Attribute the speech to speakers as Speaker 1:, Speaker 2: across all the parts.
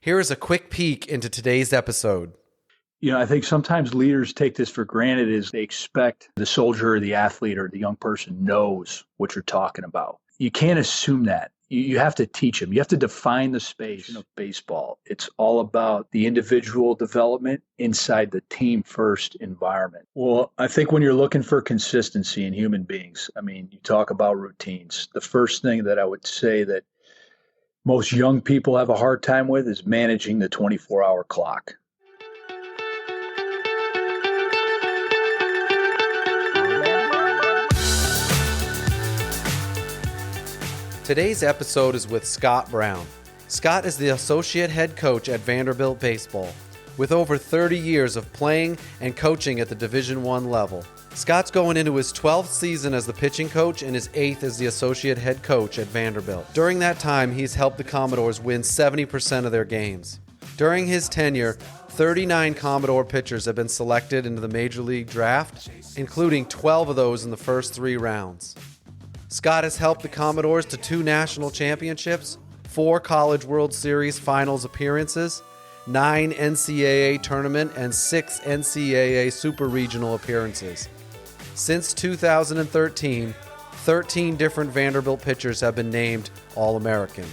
Speaker 1: Here is a quick peek into today's episode.
Speaker 2: I think sometimes leaders take this for granted as they expect the soldier or the athlete or the young person knows what you're talking about. You can't assume that. You have to teach them. You have to define the space of baseball. It's all about the individual development inside the team first environment. Well, I think when you're looking for consistency in human beings, you talk about routines. The first thing that I would say that most young people have a hard time with is managing the 24-hour clock.
Speaker 1: Today's episode is with Scott Brown. Scott is the associate head coach at Vanderbilt Baseball, with over 30 years of playing and coaching at the Division I level. Scott's going into his 12th season as the pitching coach and his 8th as the associate head coach at Vanderbilt. During that time, he's helped the Commodores win 70% of their games. During his tenure, 39 Commodore pitchers have been selected into the Major League Draft, including 12 of those in the first 3 rounds. Scott has helped the Commodores to 2 national championships, 4 College World Series finals appearances, 9 NCAA Tournament, and 6 NCAA Super Regional appearances. Since 2013, 13 different Vanderbilt pitchers have been named All-American.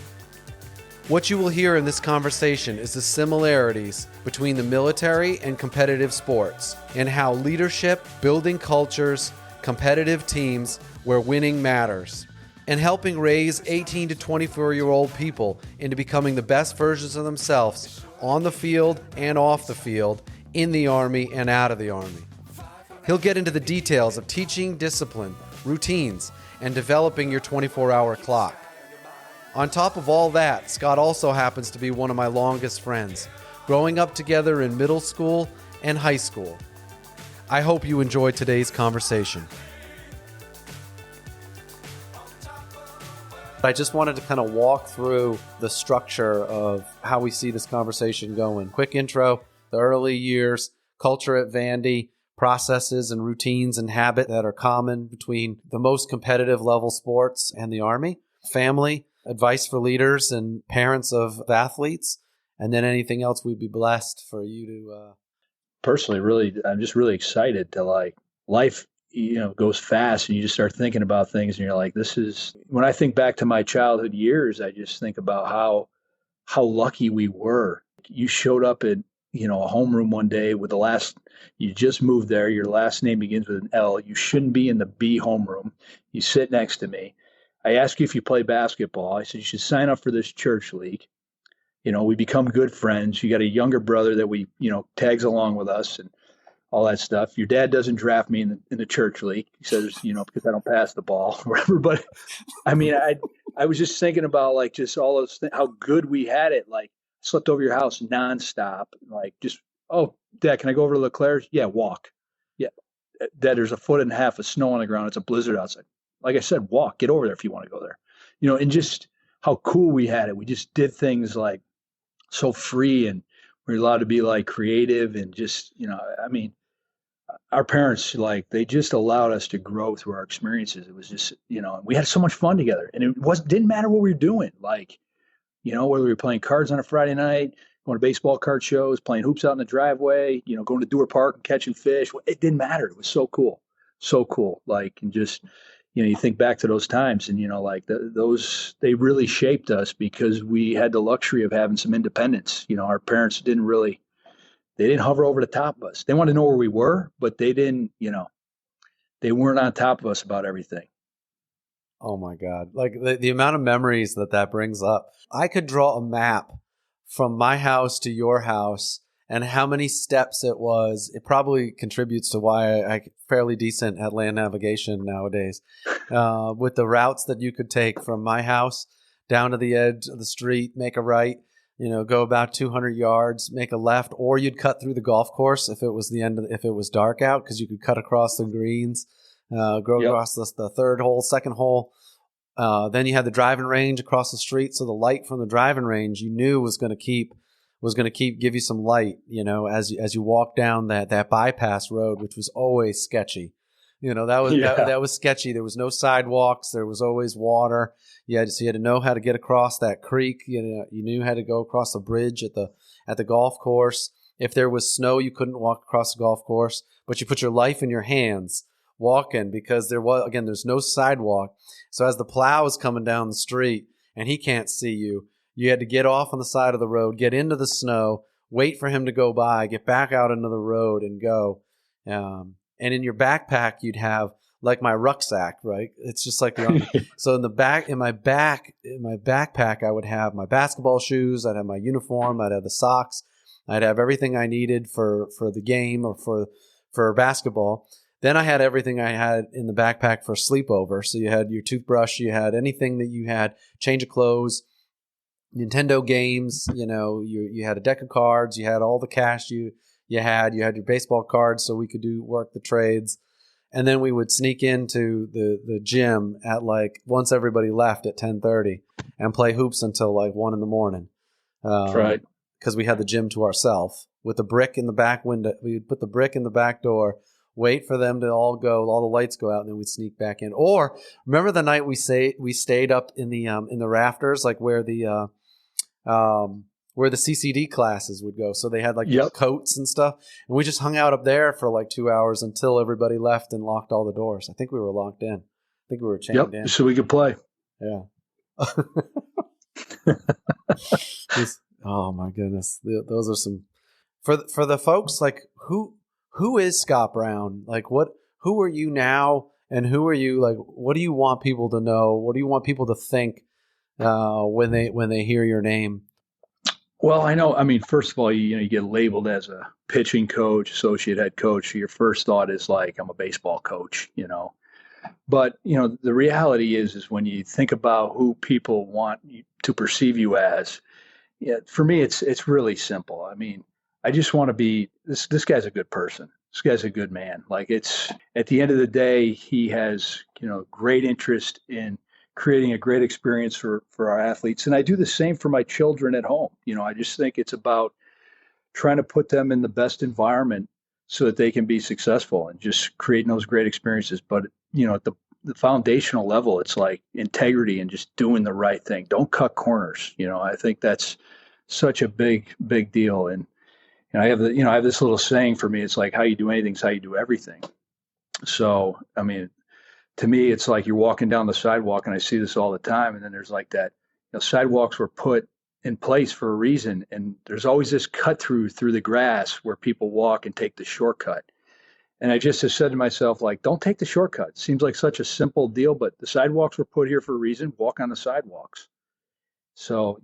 Speaker 1: What you will hear in this conversation is the similarities between the military and competitive sports, and how leadership, building cultures, competitive teams where winning matters, and helping raise 18 to 24-year-old people into becoming the best versions of themselves on the field and off the field, in the Army and out of the Army. He'll get into the details of teaching discipline, routines, and developing your 24-hour clock. On top of all that, Scott also happens to be one of my longest friends, growing up together in middle school and high school. I hope you enjoyed today's conversation. I just wanted to kind of walk through the structure of how we see this conversation going. Quick intro, the early years, culture at Vandy, processes and routines and habit that are common between the most competitive level sports and the Army, family, advice for leaders and parents of athletes, and then anything else we'd be blessed for you to...
Speaker 2: Personally, really, I'm just really excited to life, goes fast and you just start thinking about things and you're like, when I think back to my childhood years, I just think about how lucky we were. You showed up at, a homeroom one day with you just moved there. Your last name begins with an L. You shouldn't be in the B homeroom. You sit next to me. I ask you if you play basketball. I said, you should sign up for this church league. We become good friends. You got a younger brother that we, tags along with us and all that stuff. Your dad doesn't draft me in the church league. He says, because I don't pass the ball or whatever. But I was just thinking about just all those things, how good we had it. Slept over your house nonstop. Oh, Dad, can I go over to LeClaire's? Yeah, walk. Yeah. Dad, there's 1.5 foot of snow on the ground. It's a blizzard outside. Like I said, walk, get over there if you want to go there. And just how cool we had it. We just did things so free, and we're allowed to be creative and just, our parents, they just allowed us to grow through our experiences. It was just, we had so much fun together, and it didn't matter what we were doing. Whether we were playing cards on a Friday night, going to baseball card shows, playing hoops out in the driveway, going to Dewar Park and catching fish. It didn't matter. It was so cool. So cool. And just, you think back to those times and, they really shaped us because we had the luxury of having some independence. Our parents they didn't hover over the top of us. They wanted to know where we were, but they didn't, they weren't on top of us about everything.
Speaker 1: Oh my God. The amount of memories that brings up. I could draw a map from my house to your house and how many steps it was. It probably contributes to why I'm fairly decent at land navigation nowadays. With the routes that you could take from my house down to the edge of the street, make a right, go about 200 yards, make a left, or you'd cut through the golf course if it was if it was dark out, because you could cut across the greens, across the third hole, second hole. Then you had the driving range across the street, so the light from the driving range you knew was going to give you some light, as you walk down that bypass road, which was always sketchy. That was sketchy. There was no sidewalks. There was always water. You had to know how to get across that creek. You knew how to go across the bridge at the golf course. If there was snow, you couldn't walk across the golf course, but you put your life in your hands walking, because there's no sidewalk. So as the plow is coming down the street and he can't see you, you had to get off on the side of the road, get into the snow, wait for him to go by, get back out into the road and go. And in your backpack, you'd have like my rucksack, right? It's just like the Army. So in my backpack, I would have my basketball shoes. I'd have my uniform. I'd have the socks. I'd have everything I needed for the game or for basketball. Then I had everything I had in the backpack for sleepover. So you had your toothbrush, you had anything that you had, change of clothes, Nintendo games. You had a deck of cards. You had all the cash you had your baseball cards, so we could work the trades. And then we would sneak into the gym at once everybody left at 10:30 and play hoops until 1 a.m.
Speaker 2: Right.
Speaker 1: Because we had the gym to ourselves with the brick in the back window. We would put the brick in the back door, wait for them to all the lights go out, and then we'd sneak back in. Or remember the night we stayed up in the rafters, where the CCD classes would go. So they had coats and stuff. And we just hung out up there for 2 hours until everybody left and locked all the doors. I think we were locked in. I think we were chained in.
Speaker 2: So we could play.
Speaker 1: Yeah. Oh my goodness. Those are some, for the folks, who is Scott Brown? Who are you now? And who are you, what do you want people to know? What do you want people to think when they hear your name?
Speaker 2: Well, I know. I mean, first of all, you get labeled as a pitching coach, associate head coach. So your first thought is I'm a baseball coach, But the reality is when you think about who people want to perceive you as, for me, it's really simple. I mean, I just want to be this guy's a good person. This guy's a good man. It's at the end of the day, he has great interest in creating a great experience for our athletes. And I do the same for my children at home. I just think it's about trying to put them in the best environment so that they can be successful and just creating those great experiences. But, at the foundational level, it's integrity and just doing the right thing. Don't cut corners. I think that's such a big, big deal. And I have this little saying for me. It's how you do anything is how you do everything. So, I mean, to me, it's you're walking down the sidewalk, and I see this all the time. And then there's that, sidewalks were put in place for a reason. And there's always this cut through the grass where people walk and take the shortcut. And I just have said to myself, don't take the shortcut. It seems like such a simple deal, but the sidewalks were put here for a reason. Walk on the sidewalks. So,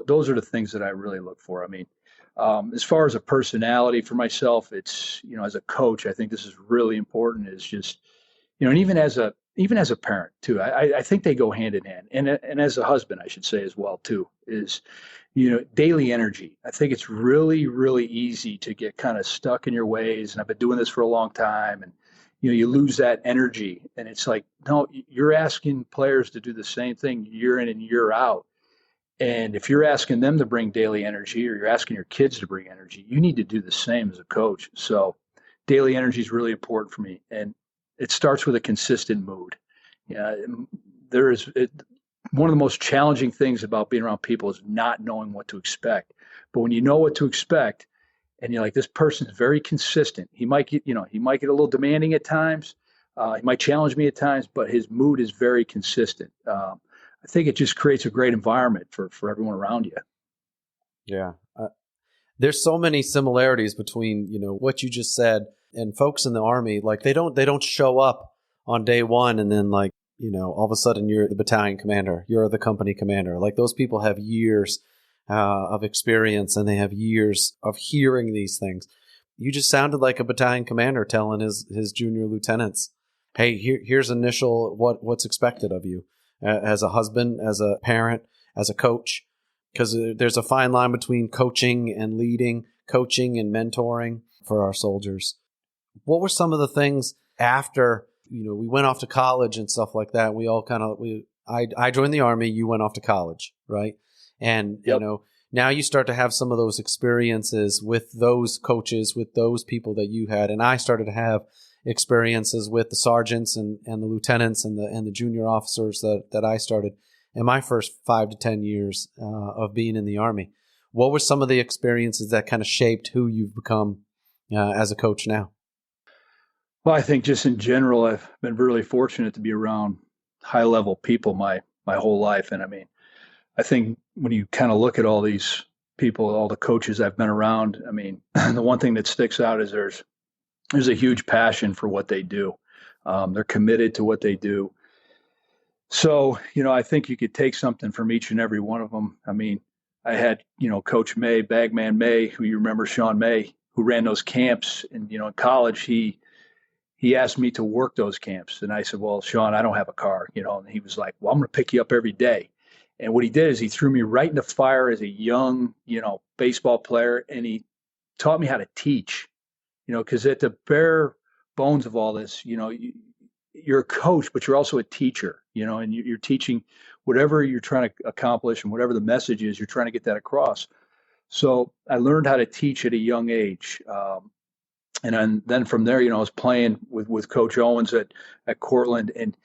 Speaker 2: those are the things that I really look for. I mean, as far as a personality for myself, it's, as a coach, I think this is really important, is just, and even as a parent too, I think they go hand in hand. And as a husband, I should say as well too, is, daily energy. I think it's really, really easy to get kind of stuck in your ways. And I've been doing this for a long time, and, you lose that energy. And it's no, you're asking players to do the same thing year in and year out. And if you're asking them to bring daily energy, or you're asking your kids to bring energy, you need to do the same as a coach. So daily energy is really important for me. And it starts with a consistent mood. One of the most challenging things about being around people is not knowing what to expect. But when you know what to expect, and you're this person's very consistent, he might get a little demanding at times. He might challenge me at times, but his mood is very consistent. I think it just creates a great environment for everyone around you.
Speaker 1: Yeah. There's so many similarities between, what you just said and folks in the Army. They don't show up on day one and then all of a sudden you're the battalion commander, you're the company commander. Those people have years of experience, and they have years of hearing these things. You just sounded like a battalion commander telling his junior lieutenants, hey, here's initial what's expected of you as a husband, as a parent, as a coach, because there's a fine line between coaching and leading, coaching and mentoring for our soldiers. What were some of the things after, we went off to college and stuff like that? We all I joined the Army, you went off to college, right? And,
Speaker 2: Yep.
Speaker 1: Now you start to have some of those experiences with those coaches, with those people that you had. And I started to have experiences with the sergeants and the lieutenants and the junior officers that I started in my first 5 to 10 years of being in the Army. What were some of the experiences that kind of shaped who you've become as a coach now?
Speaker 2: Well, I think just in general, I've been really fortunate to be around high-level people my whole life. And I mean, I think when you kind of look at all these people, all the coaches I've been around, I mean, the one thing that sticks out is there's a huge passion for what they do. They're committed to what they do. So, I think you could take something from each and every one of them. I mean, I had, Coach May, Bagman May, who you remember, Sean May, who ran those camps. And, in college, he asked me to work those camps. And I said, well, Sean, I don't have a car, and he was like, well, I'm going to pick you up every day. And what he did is he threw me right in the fire as a young, baseball player. And he taught me how to teach, because at the bare bones of all this, you're a coach, but you're also a teacher, and you're teaching whatever you're trying to accomplish and whatever the message is, you're trying to get that across. So I learned how to teach at a young age. And then from there, I was playing with Coach Owens at Cortland, and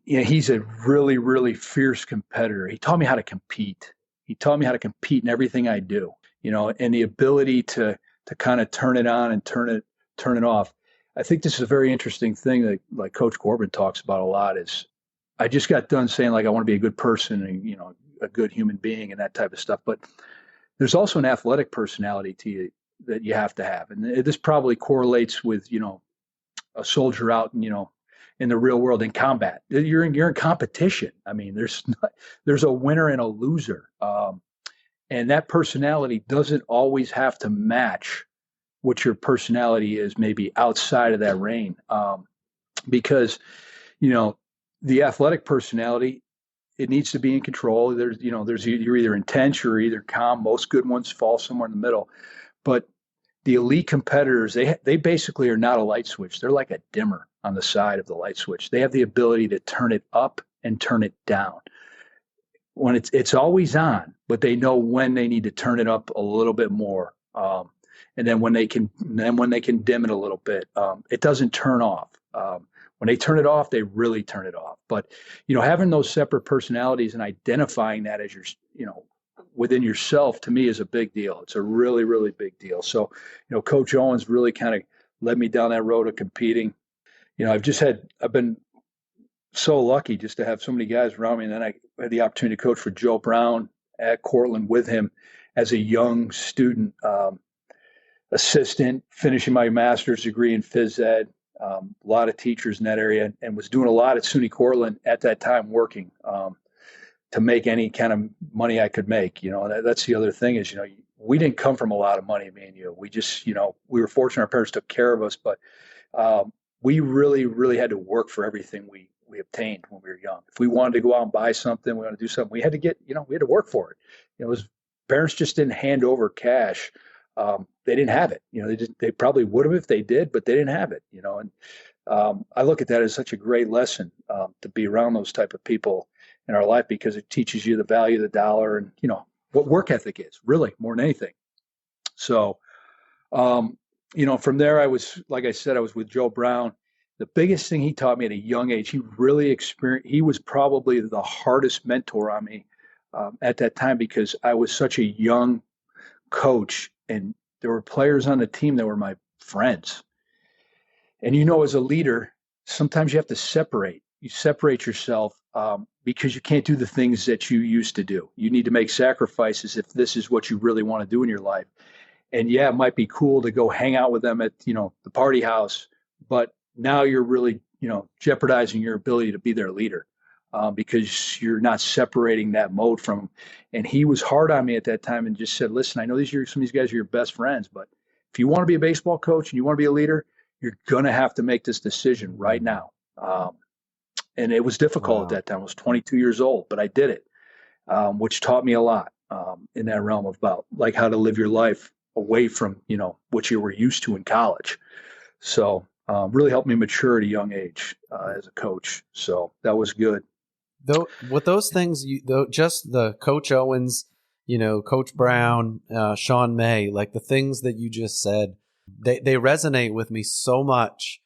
Speaker 2: he's a really, really fierce competitor. He taught me how to compete. He taught me how to compete in everything I do, and the ability to kind of turn it on and turn it off. I think this is a very interesting thing that like Coach Corbin talks about a lot is I just got done saying like I want to be a good person and, a good human being and that type of stuff. But there's also an athletic personality to you that you have to have. And this probably correlates with, a soldier out, in the real world in combat. You're in competition. I mean, there's a winner and a loser. And that personality doesn't always have to match what your personality is maybe outside of that reign. Because, the athletic personality, it needs to be in control. You're either intense or either calm. Most good ones fall somewhere in the middle. But the elite competitors, they basically are not a light switch. They're like a dimmer on the side of the light switch. They have the ability to turn it up and turn it down. When it's always on, but they know when they need to turn it up a little bit more. And then when they can dim it a little bit, it doesn't turn off. When they turn it off, they really turn it off. But, having those separate personalities and identifying that as your, within yourself, to me, is a big deal. It's a really, really big deal. So, Coach Owens really kind of led me down that road of competing. I've been so lucky just to have so many guys around me. And then I had the opportunity to coach for Joe Brown at Cortland with him as a young student, assistant, finishing my master's degree in phys ed. A lot of teachers in that area, and was doing a lot at SUNY Cortland at that time, working to make any kind of money I could make. That's the other thing is, we didn't come from a lot of money, me and you. We just, we were fortunate. Our parents took care of us, but we really, really had to work for everything we obtained when we were young. If we wanted to go out and buy something, we wanted to do something, we had to we had to work for it. Parents just didn't hand over cash. They didn't have it. They probably would have if they did, but they didn't have it. And I look at that as such a great lesson to be around those type of people in our life, because it teaches you the value of the dollar and what work ethic is, really, more than anything. So, from there, I was, like I said, I was with Joe Brown. The biggest thing he taught me at a young age, he was probably the hardest mentor on me at that time, because I was such a young coach, and there were players on the team that were my friends. And as a leader, sometimes you have to separate. You separate yourself because you can't do the things that you used to do. You need to make sacrifices if this is what you really want to do in your life. And yeah, it might be cool to go hang out with them at, the party house, but now you're really, jeopardizing your ability to be their leader. Because you're not separating that mode from them. And he was hard on me at that time and just said, listen, I know some of these guys are your best friends, but if you want to be a baseball coach and you want to be a leader, you're going to have to make this decision right now. And it was difficult at that time. I was 22 years old, but I did it, which taught me a lot in that realm about like how to live your life away from, what you were used to in college. So really helped me mature at a young age as a coach. So that was good.
Speaker 1: Though with those things, just the Coach Owens, Coach Brown, Sean May, like the things that you just said, they resonate with me so much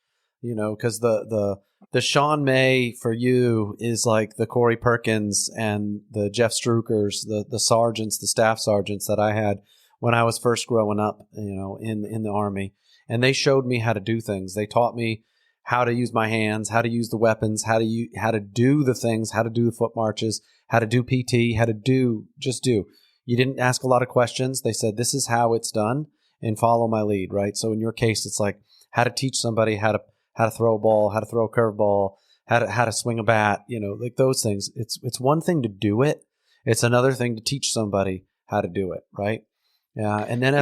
Speaker 1: because the Sean May for you is like the Corey Perkins and the Jeff Strukers, the sergeants, the staff sergeants that I had when I was first growing up, in the Army. And they showed me how to do things. They taught me how to use my hands, how to use the weapons, how to do the things, how to do the foot marches, how to do PT, how to just do. You didn't ask a lot of questions. They said, this is how it's done and follow my lead, right? So in your case, it's like how to teach somebody how to throw a ball, how to throw a curveball, how to swing a bat, like those things. It's one thing to do it. It's another thing to teach somebody how to do it, right? And then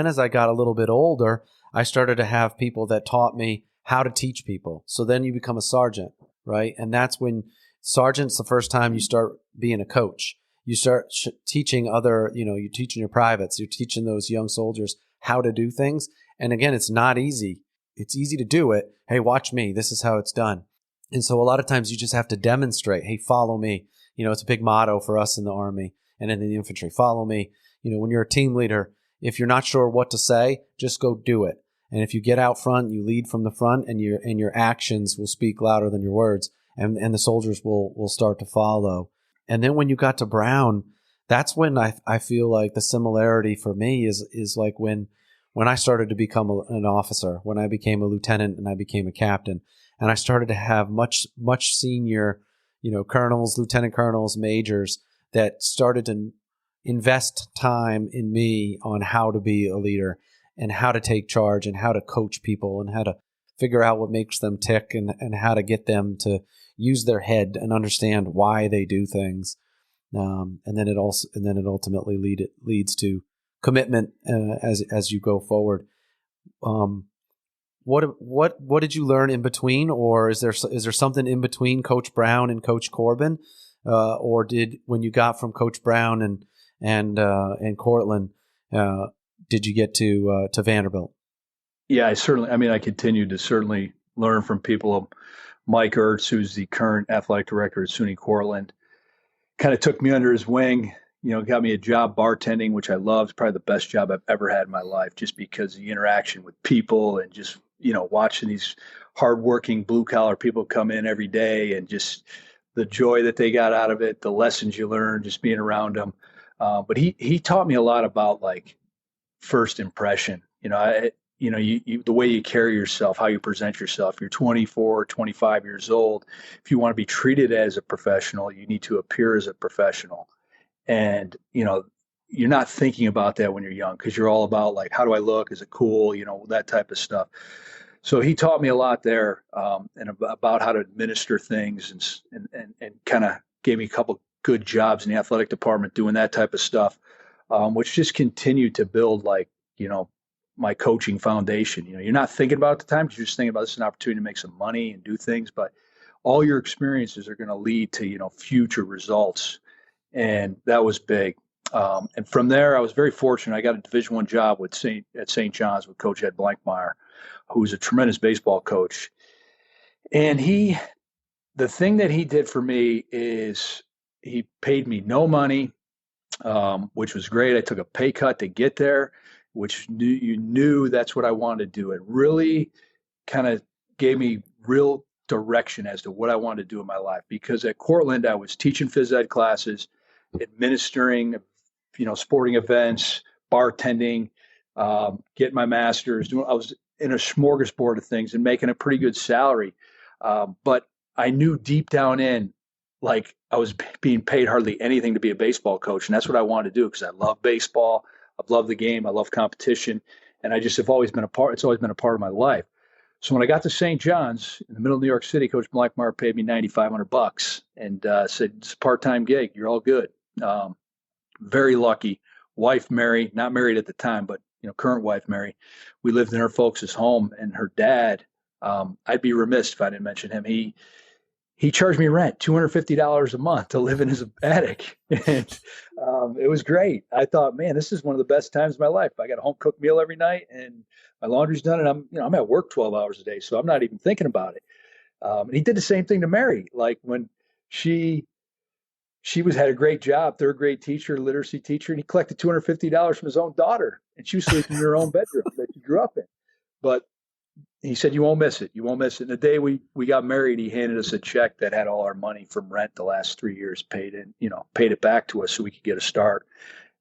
Speaker 1: as I got a little bit older, I started to have people that taught me how to teach people. So then you become a sergeant, right? And that's when sergeant's the first time you start being a coach. You start teaching other, you're teaching your privates, you're teaching those young soldiers how to do things. And again, it's not easy. It's easy to do it. Hey, watch me. This is how it's done. And so a lot of times you just have to demonstrate, hey, follow me. It's a big motto for us in the Army and in the infantry. Follow me. When you're a team leader, if you're not sure what to say, just go do it. And if you get out front, you lead from the front, and your actions will speak louder than your words, and the soldiers will start to follow. And then when you got to Brown, that's when I feel like the similarity for me is like when I started to become an officer, when I became a lieutenant and I became a captain, and I started to have much senior, colonels, lieutenant colonels, majors that started to invest time in me on how to be a leader and how to take charge and how to coach people and how to figure out what makes them tick and how to get them to use their head and understand why they do things. And then it ultimately leads to commitment as you go forward. What did you learn in between, or is there something in between Coach Brown and Coach Corbin, or when you got from Coach Brown and Cortland, did you get to Vanderbilt?
Speaker 2: Yeah, I continued to certainly learn from people. Mike Ertz, who's the current athletic director at SUNY Cortland, kind of took me under his wing, got me a job bartending, which I loved, probably the best job I've ever had in my life, just because of the interaction with people and just, watching these hardworking blue collar people come in every day and just the joy that they got out of it, the lessons you learn just being around them. But he taught me a lot about like first impression, the way you carry yourself, how you present yourself. You're 24, 25 years old. If you want to be treated as a professional, you need to appear as a professional. And, you're not thinking about that when you're young because you're all about like, how do I look? Is it cool? That type of stuff. So he taught me a lot there and about how to administer things and kind of gave me a couple good jobs in the athletic department doing that type of stuff, which just continued to build like, my coaching foundation. You're not thinking about it at the time because you're just thinking about this is an opportunity to make some money and do things, but all your experiences are going to lead to, future results. And that was big. And from there, I was very fortunate. I got a Division I job at St. John's with Coach Ed Blankmeyer, who's a tremendous baseball coach. And the thing that he did for me is he paid me no money, which was great. I took a pay cut to get there, which you knew that's what I wanted to do. It really kind of gave me real direction as to what I wanted to do in my life. Because at Cortland, I was teaching phys ed classes, administering, sporting events, bartending, getting my master's. I was in a smorgasbord of things and making a pretty good salary. But I knew deep down in, like I was being paid hardly anything to be a baseball coach. And that's what I wanted to do because I love baseball. I've loved the game. I love competition. And I just have always been it's always been a part of my life. So when I got to St. John's in the middle of New York City, Coach Blankmeyer paid me $9,500 and said, it's a part-time gig. You're all good. Very lucky. Wife, Mary, not married at the time, but current wife, Mary. We lived in her folks' home, and her dad, I'd be remiss if I didn't mention him. He charged me rent, $250 a month to live in his attic. And it was great. I thought, man, this is one of the best times of my life. I got a home cooked meal every night and my laundry's done and I'm at work 12 hours a day. So I'm not even thinking about it. And he did the same thing to Mary. Like when she had a great job, third grade teacher, literacy teacher, and he collected $250 from his own daughter and she was sleeping in her own bedroom that she grew up in. But He said, "You won't miss it. You won't miss it." And the day we got married, he handed us a check that had all our money from rent the last 3 years paid in, paid it back to us so we could get a start.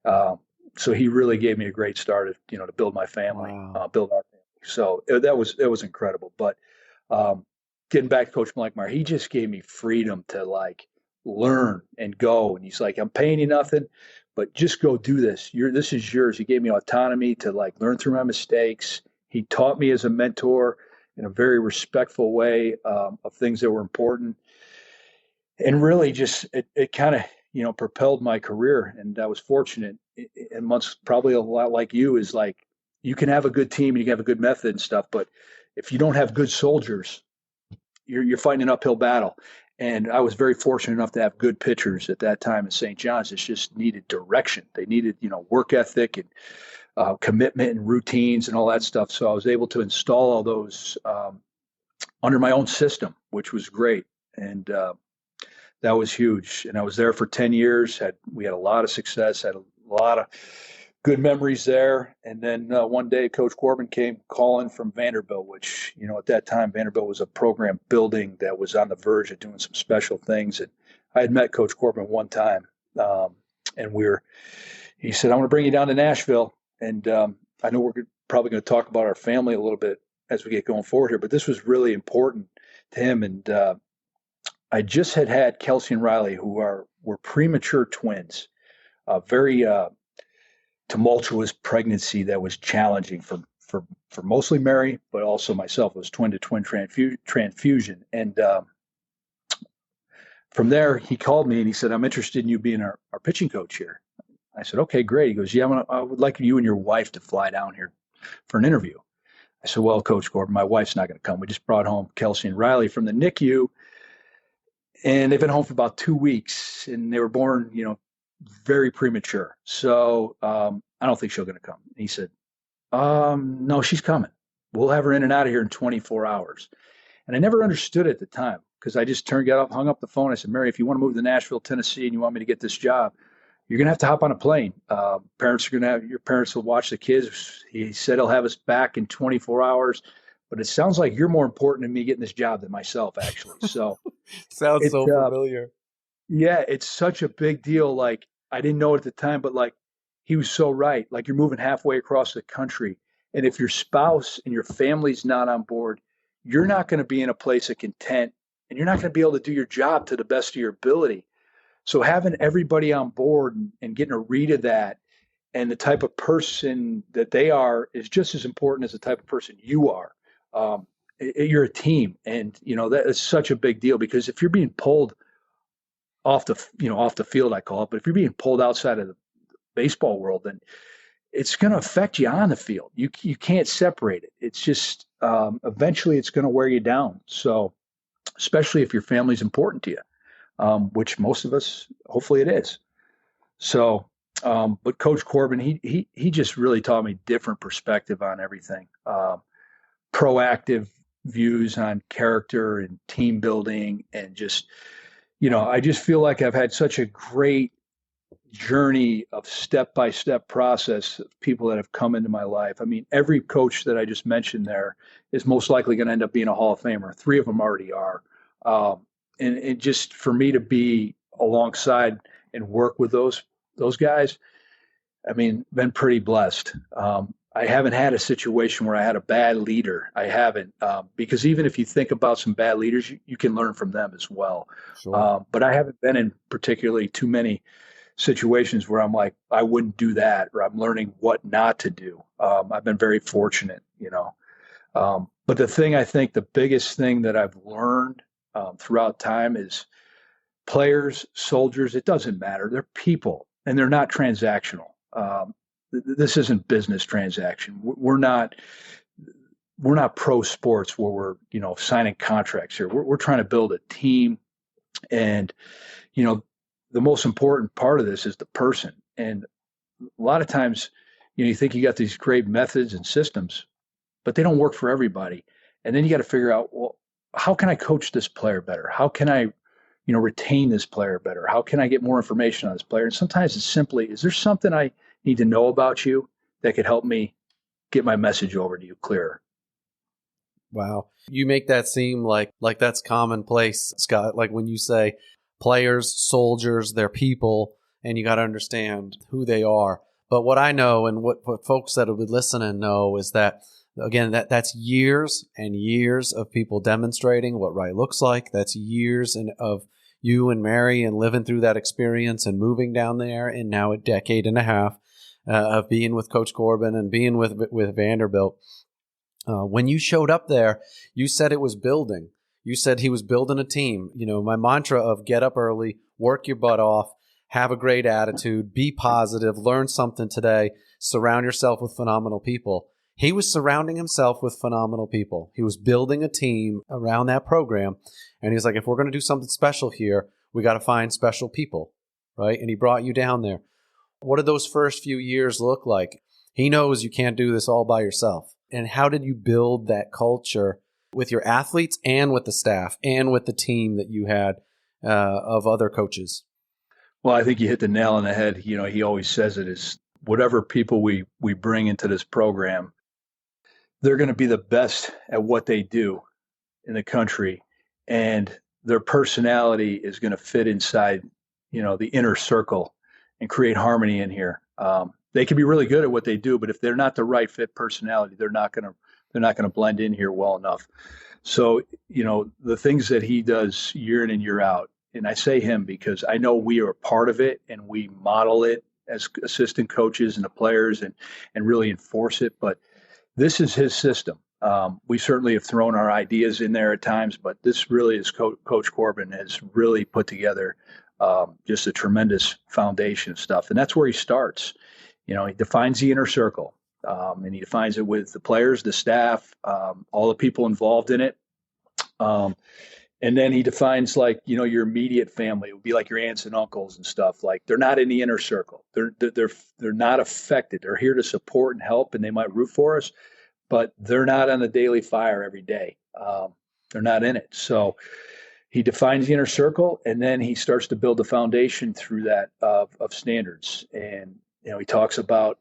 Speaker 2: Um, so he really gave me a great start, to build my family,
Speaker 1: Wow.
Speaker 2: build our family. So that was incredible. But um, getting back to Coach Blankmeyer, he just gave me freedom to like learn and go. And he's like, "I'm paying you nothing, but just go do this. This is yours." He gave me autonomy to like learn through my mistakes. He taught me as a mentor in a very respectful way of things that were important, and really just it kind of propelled my career. And I was fortunate. And much probably a lot like you is like you can have a good team and you can have a good method and stuff, but if you don't have good soldiers, you're fighting an uphill battle. And I was very fortunate enough to have good pitchers at that time in St. John's. It just needed direction. They needed work ethic and commitment and routines and all that stuff. So I was able to install all those under my own system, which was great. And that was huge. And I was there for 10 years. We had a lot of success, had a lot of good memories there. And then one day, Coach Corbin came calling from Vanderbilt, which, at that time, Vanderbilt was a program building that was on the verge of doing some special things. And I had met Coach Corbin one time. And he said, "I want to bring you down to Nashville." And I know we're probably going to talk about our family a little bit as we get going forward here, but this was really important to him. And I just had Kelsey and Riley, who were premature twins, a very tumultuous pregnancy that was challenging for mostly Mary, but also myself. It was twin-to-twin transfusion. And from there, he called me and he said, "I'm interested in you being our pitching coach here." I said, "Okay, great." He goes, "Yeah, I would like you and your wife to fly down here for an interview." I said, "Well, Coach Corbin, my wife's not going to come. We just brought home Kelsey and Riley from the NICU, and they've been home for about 2 weeks, and they were born, very premature. So I don't think she's going to come." And he said, "No, she's coming. We'll have her in and out of here in 24 hours. And I never understood it at the time because I just hung up the phone. I said, "Mary, if you want to move to Nashville, Tennessee, and you want me to get this job, you're going to have to hop on a plane. Your parents will watch the kids." He said he'll have us back in 24 hours, but it sounds like you're more important to me getting this job than myself, actually. So
Speaker 1: Sounds
Speaker 2: it,
Speaker 1: so familiar.
Speaker 2: yeah, it's such a big deal. Like I didn't know it at the time, but like he was so right. Like you're moving halfway across the country. And if your spouse and your family's not on board, you're not going to be in a place of content and you're not going to be able to do your job to the best of your ability. So having everybody on board and getting a read of that and the type of person that they are is just as important as the type of person you are. You're a team, and that is such a big deal because if you're being pulled off the field, I call it, but if you're being pulled outside of the baseball world, then it's going to affect you on the field. You can't separate it. It's just eventually it's going to wear you down. So especially if your family's important to you, which most of us, hopefully it is. So, but Coach Corbin, he just really taught me different perspective on everything. Proactive views on character and team building, and just, I just feel like I've had such a great journey of step-by-step process of people that have come into my life. I mean, every coach that I just mentioned there is most likely going to end up being a Hall of Famer. 3 of them already are. And just for me to be alongside and work with those guys, I mean, been pretty blessed. I haven't had a situation where I had a bad leader. I haven't, because even if you think about some bad leaders, you can learn from them as well.
Speaker 1: Sure.
Speaker 2: But I haven't been in particularly too many situations where I'm like, I wouldn't do that, or I'm learning what not to do. I've been very fortunate, but the biggest thing that I've learned throughout time is players, soldiers, it doesn't matter. They're people and they're not transactional. This isn't business transaction. We're not pro sports where we're, signing contracts here. We're trying to build a team, and, the most important part of this is the person. And a lot of times, you think you got these great methods and systems, but they don't work for everybody. And then you got to figure out, well, how can I coach this player better? How can I, retain this player better? How can I get more information on this player? And sometimes it's simply, is there something I need to know about you that could help me get my message over to you clearer?
Speaker 1: Wow. You make that seem like that's commonplace, Scott. Like when you say players, soldiers, they're people, and you got to understand who they are. But what I know and what folks that will be listening know is that, again, that's years and years of people demonstrating what right looks like. That's years of you and Mary and living through that experience and moving down there, and now a decade and a half of being with Coach Corbin and being with Vanderbilt. When you showed up there, you said it was building. You said he was building a team. You know, my mantra of get up early, work your butt off, have a great attitude, be positive, learn something today, surround yourself with phenomenal people. He was surrounding himself with phenomenal people. He was building a team around that program. And he's like, if we're going to do something special here, we got to find special people, right? And he brought you down there. What did those first few years look like? He knows you can't do this all by yourself. And how did you build that culture with your athletes and with the staff and with the team that you had of other coaches?
Speaker 2: Well, I think you hit the nail on the head. You know, he always says it is whatever people we bring into this program, they're going to be the best at what they do in the country. And their personality is going to fit inside, you know, the inner circle and create harmony in here. They can be really good at what they do, but if they're not the right fit personality, they're not going to blend in here well enough. So, you know, the things that he does year in and year out, and I say him because I know we are a part of it and we model it as assistant coaches and the players and really enforce it. But this is his system. We certainly have thrown our ideas in there at times, but this really is Coach Corbin has really put together just a tremendous foundation of stuff. And that's where he starts. You know, he defines the inner circle, and he defines it with the players, the staff, all the people involved in it. And then he defines, like, you know, your immediate family. It would be like your aunts and uncles and stuff. Like, they're not in the inner circle. They're not affected. They're here to support and help, and they might root for us, but they're not on the daily fire every day. They're not in it. So he defines the inner circle, and then he starts to build the foundation through that of standards. And you know, he talks about,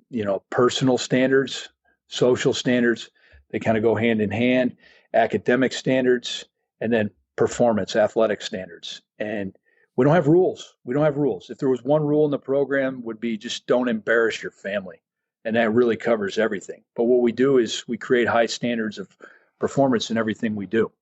Speaker 2: you know, personal standards, social standards. They kind of go hand in hand, academic standards, and then performance, athletic standards. And we don't have rules. We don't have rules. If there was one rule in the program, would be just don't embarrass your family. And that really covers everything. But what we do is we create high standards of performance in everything we do.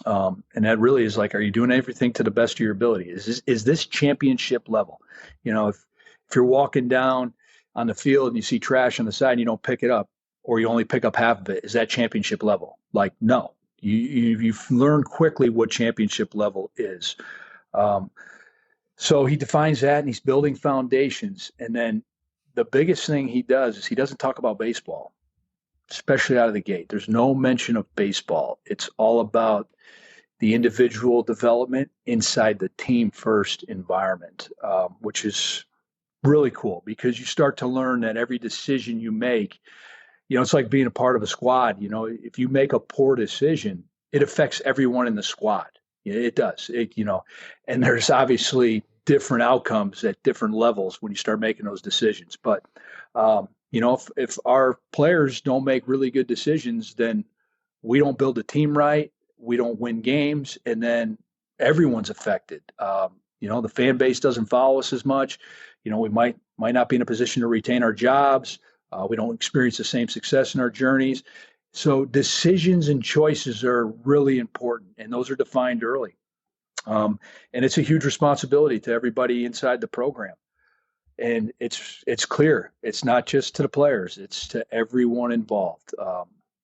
Speaker 2: And that really is like, are you doing everything to the best of your ability? Is this championship level? You know, if you're walking down on the field and you see trash on the side and you don't pick it up, or you only pick up half of it, is that championship level? Like, no. You've learned quickly what championship level is. So he defines that, and he's building foundations. And then the biggest thing he does is he doesn't talk about baseball, especially out of the gate. There's no mention of baseball. It's all about the individual development inside the team first environment, which is really cool because you start to learn that every decision you make, you know, it's like being a part of a squad. You know, if you make a poor decision, it affects everyone in the squad. It does. You know, and there's obviously different outcomes at different levels when you start making those decisions. But, you know, if our players don't make really good decisions, then we don't build a team right. We don't win games. And then everyone's affected. You know, the fan base doesn't follow us as much. You know, we might not be in a position to retain our jobs. We don't experience the same success in our journeys. So decisions and choices are really important, and those are defined early. And it's a huge responsibility to everybody inside the program. And it's clear. It's not just to the players. It's to everyone involved.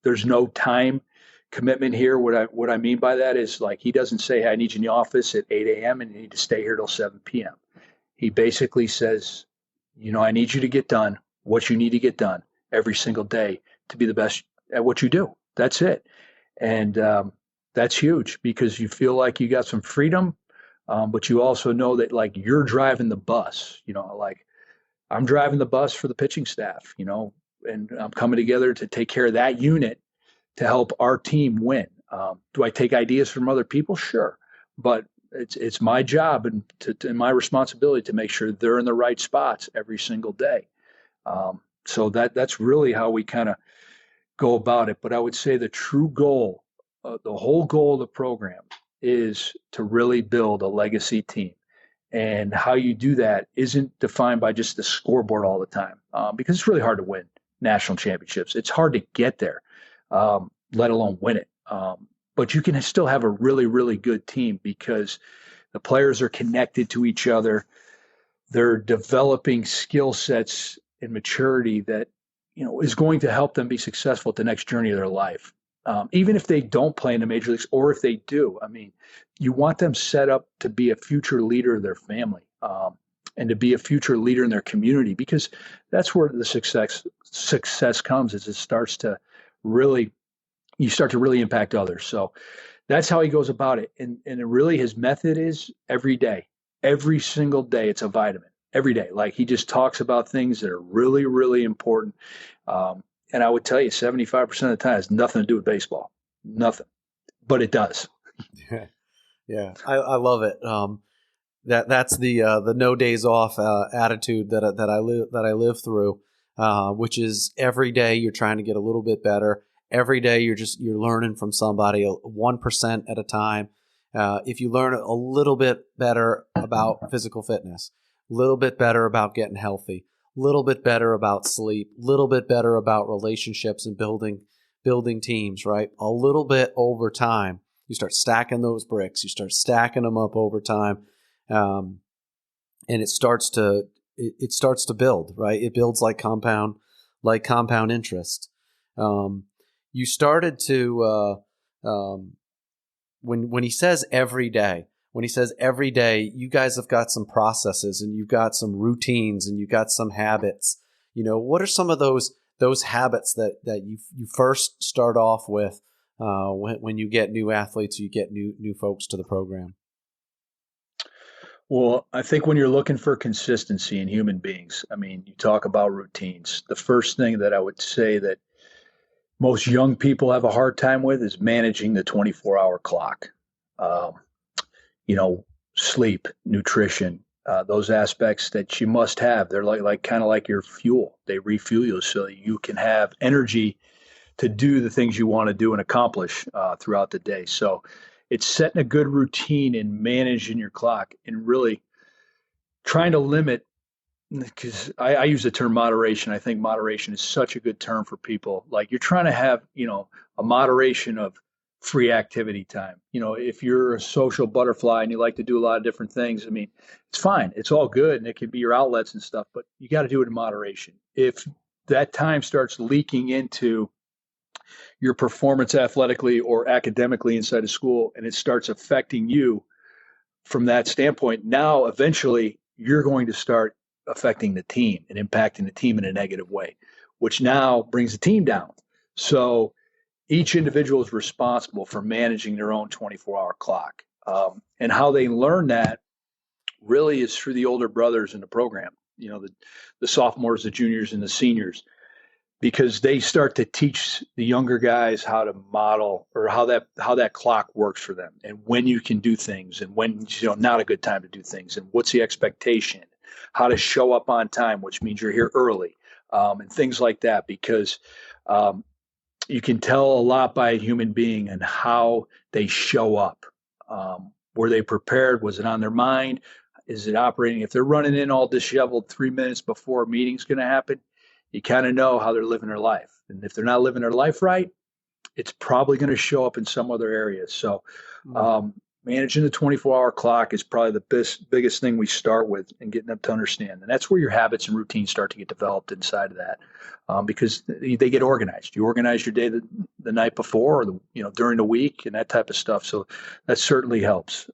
Speaker 2: There's no time commitment here. What I mean by that is, like, he doesn't say, hey, I need you in the office at 8 a.m. and you need to stay here till 7 p.m. He basically says, you know, I need you to get done what you need to get done every single day to be the best at what you do. That's it. And that's huge because you feel like you got some freedom, but you also know that, like, you're driving the bus, you know, like I'm driving the bus for the pitching staff, you know, and I'm coming together to take care of that unit to help our team win. Do I take ideas from other people? Sure. But it's my job and my responsibility to make sure they're in the right spots every single day. So that's really how we kind of go about it. But I would say the true goal, the whole goal of the program is to really build a legacy team. And how you do that isn't defined by just the scoreboard all the time, because it's really hard to win national championships. It's hard to get there, let alone win it. But you can still have a really, really good team because the players are connected to each other. They're developing skill sets and maturity that, is going to help them be successful at the next journey of their life. Even if they don't play in the major leagues, or if they do, you want them set up to be a future leader of their family, and to be a future leader in their community, because that's where the success comes, is you start to really impact others. So that's how he goes about it. And it really, his method is every day, every single day, it's a vitamin every day. Like, he just talks about things that are really, really important. And I would tell you 75% of the time has nothing to do with baseball, nothing, but it does.
Speaker 1: Yeah. I love it. That's the no days off attitude that I live through, which is every day you're trying to get a little bit better. Every day you're learning from somebody 1% at a time. If you learn a little bit better about physical fitness, a little bit better about getting healthy, a little bit better about sleep, a little bit better about relationships and building teams, right? A little bit over time, you start stacking those bricks. You start stacking them up over time, and it starts to build, right? It builds like compound interest. You started to when he says every day. When he says every day, you guys have got some processes and you've got some routines and you've got some habits. What are some of those habits that you first start off with when you get new athletes, or you get new folks to the program?
Speaker 2: Well, I think when you're looking for consistency in human beings, you talk about routines. The first thing that I would say that most young people have a hard time with is managing the 24-hour clock. Sleep, nutrition, those aspects that you must have. They're like kind of like your fuel. They refuel you so that you can have energy to do the things you want to do and accomplish throughout the day. So it's setting a good routine and managing your clock, and really trying to limit, because I use the term moderation. I think moderation is such a good term for people. Like, you're trying to have, a moderation of free activity time. If you're a social butterfly and you like to do a lot of different things, it's fine. It's all good. And it can be your outlets and stuff, but you got to do it in moderation. If that time starts leaking into your performance athletically or academically inside of school, and it starts affecting you from that standpoint, now eventually you're going to start affecting the team and impacting the team in a negative way, which now brings the team down. So each individual is responsible for managing their own 24-hour clock. And how they learn that really is through the older brothers in the program, the sophomores, the juniors, and the seniors, because they start to teach the younger guys how to model, or how that clock works for them, and when you can do things and when not a good time to do things, and what's the expectation, how to show up on time, which means you're here early, and things like that, because you can tell a lot by a human being and how they show up. Were they prepared? Was it on their mind? Is it operating? If they're running in all disheveled 3 minutes before a meeting's going to happen, you kind of know how they're living their life. And if they're not living their life right, it's probably going to show up in some other areas. So managing the 24-hour clock is probably the biggest thing we start with, and getting them to understand. And that's where your habits and routines start to get developed inside of that, because they get organized. You organize your day the night before, or during the week, and that type of stuff. So that certainly helps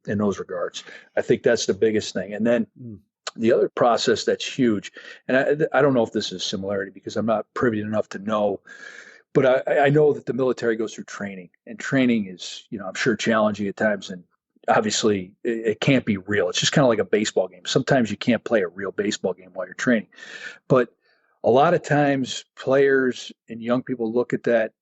Speaker 2: in those regards. I think that's the biggest thing. And then the other process that's huge, and I don't know if this is a similarity because I'm not privy enough to know, but I know that the military goes through training, and training is, I'm sure, challenging at times. And obviously it can't be real. It's just kind of like a baseball game. Sometimes you can't play a real baseball game while you're training. But a lot of times players and young people look at that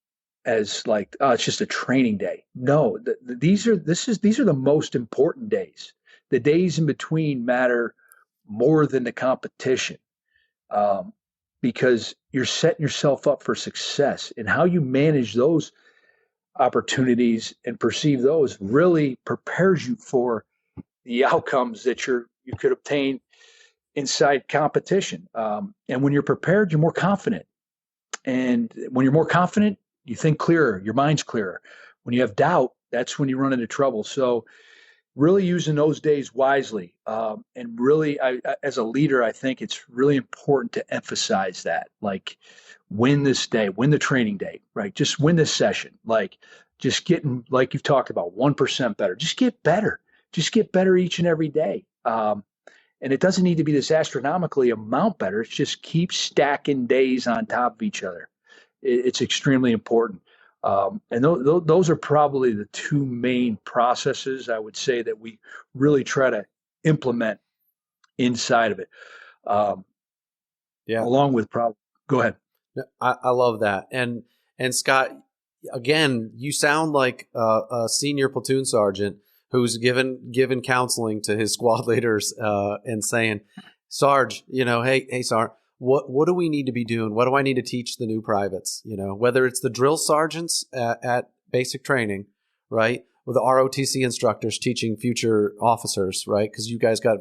Speaker 2: as like, oh, it's just a training day. No, these are the most important days. The days in between matter more than the competition. because you're setting yourself up for success, and how you manage those opportunities and perceive those really prepares you for the outcomes that you could obtain inside competition. And when you're prepared, you're more confident. And when you're more confident, you think clearer, your mind's clearer. When you have doubt, that's when you run into trouble. So really using those days wisely. And really, as a leader, I think it's really important to emphasize that, like, win this day, win the training day, right? Just win this session. Like, just getting, like you've talked about, 1% better. Just get better. Just get better each and every day. And it doesn't need to be this astronomically amount better. It's just keep stacking days on top of each other. It's extremely important. And those are probably the two main processes I would say that we really try to implement inside of it. Along with go ahead.
Speaker 1: I love that. And Scott, again, you sound like a senior platoon sergeant who's given counseling to his squad leaders and saying, Sarge, hey, Sarge, what do we need to be doing? What do I need to teach the new privates? Whether it's the drill sergeants at basic training, right? Or the ROTC instructors teaching future officers, right? Because you guys got,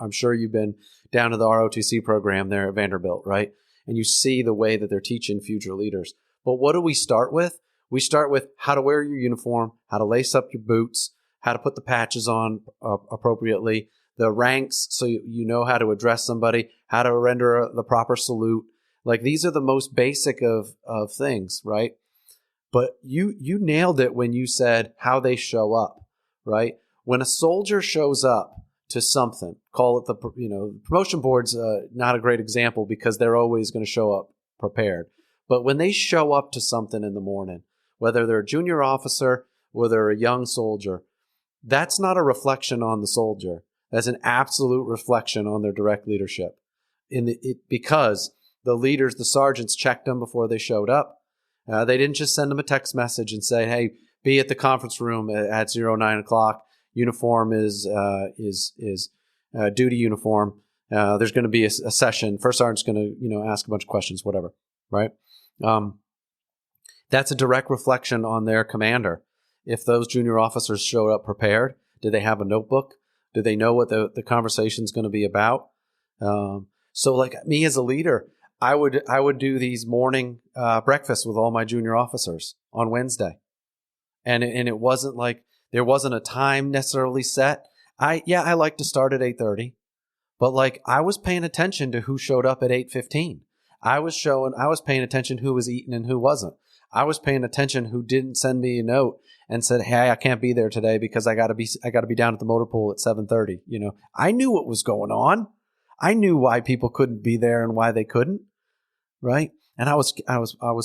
Speaker 1: I'm sure you've been down to the ROTC program there at Vanderbilt, right? And you see the way that they're teaching future leaders. But what do we start with? We start with how to wear your uniform, how to lace up your boots, how to put the patches on appropriately, the ranks so you know how to address somebody, how to render the proper salute. Like, these are the most basic of things, right? But you nailed it when you said how they show up, right? When a soldier shows up to something, call it the promotion board's not a great example because they're always going to show up prepared. But when they show up to something in the morning, whether they're a junior officer or they're a young soldier, that's not a reflection on the soldier. That's an absolute reflection on their direct leadership. Because the leaders, the sergeants, checked them before they showed up. They didn't just send them a text message and say, "Hey, be at the conference room at 09 o'clock. Uniform is duty uniform. There's going to be a session. First sergeant's going to ask a bunch of questions, whatever." Right? That's a direct reflection on their commander. If those junior officers showed up prepared, did they have a notebook? Do they know what the conversation is going to be about? So, like me as a leader, I would do these morning breakfasts with all my junior officers on Wednesday, and it wasn't like there wasn't a time necessarily set. I like to start at 8:30, but like I was paying attention to who showed up at 8:15. I was paying attention who was eating and who wasn't. I was paying attention who didn't send me a note and said, "Hey, I can't be there today because I got to be down at the motor pool at 7:30." I knew what was going on. I knew why people couldn't be there and why they couldn't, right? And I was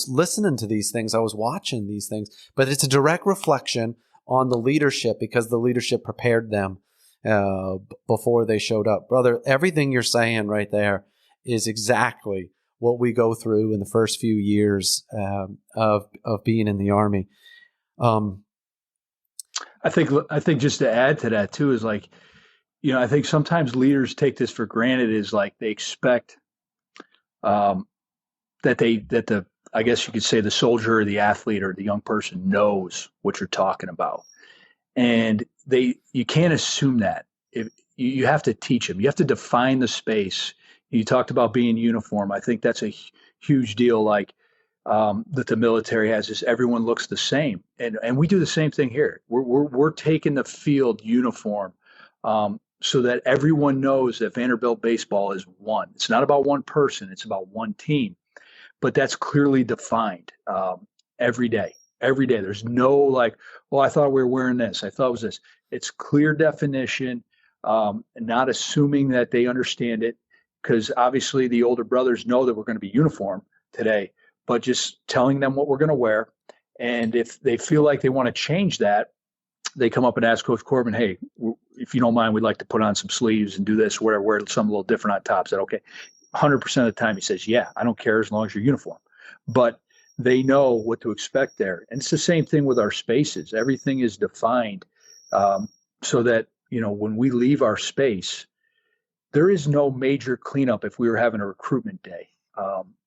Speaker 1: listening to these things. I was watching these things, but it's a direct reflection on the leadership because the leadership prepared them before they showed up. Brother, everything you're saying right there is exactly what we go through in the first few years of being in the Army.
Speaker 2: I think just to add to that too is like, I think sometimes leaders take this for granted, is like they expect that I guess you could say the soldier or the athlete or the young person knows what you're talking about, and you can't assume that. If you have to teach them, you have to define the space. You talked about being uniform. I think that's a huge deal. Like that the military has is everyone looks the same, and we do the same thing here. We're taking the field uniform so that everyone knows that Vanderbilt baseball is one. It's not about one person; it's about one team. But that's clearly defined every day. Every day, there's no like, well, I thought we were wearing this. I thought it was this. It's clear definition, and not assuming that they understand it. Because obviously the older brothers know that we're going to be uniform today, but just telling them what we're going to wear. And if they feel like they want to change that, they come up and ask Coach Corbin, "Hey, if you don't mind, we'd like to put on some sleeves and do this, wear something a little different on top." I said, "Okay." 100% of the time he says, "Yeah, I don't care as long as you're uniform." But they know what to expect there. And it's the same thing with our spaces. Everything is defined so that, when we leave our space, there is no major cleanup if we were having a recruitment day.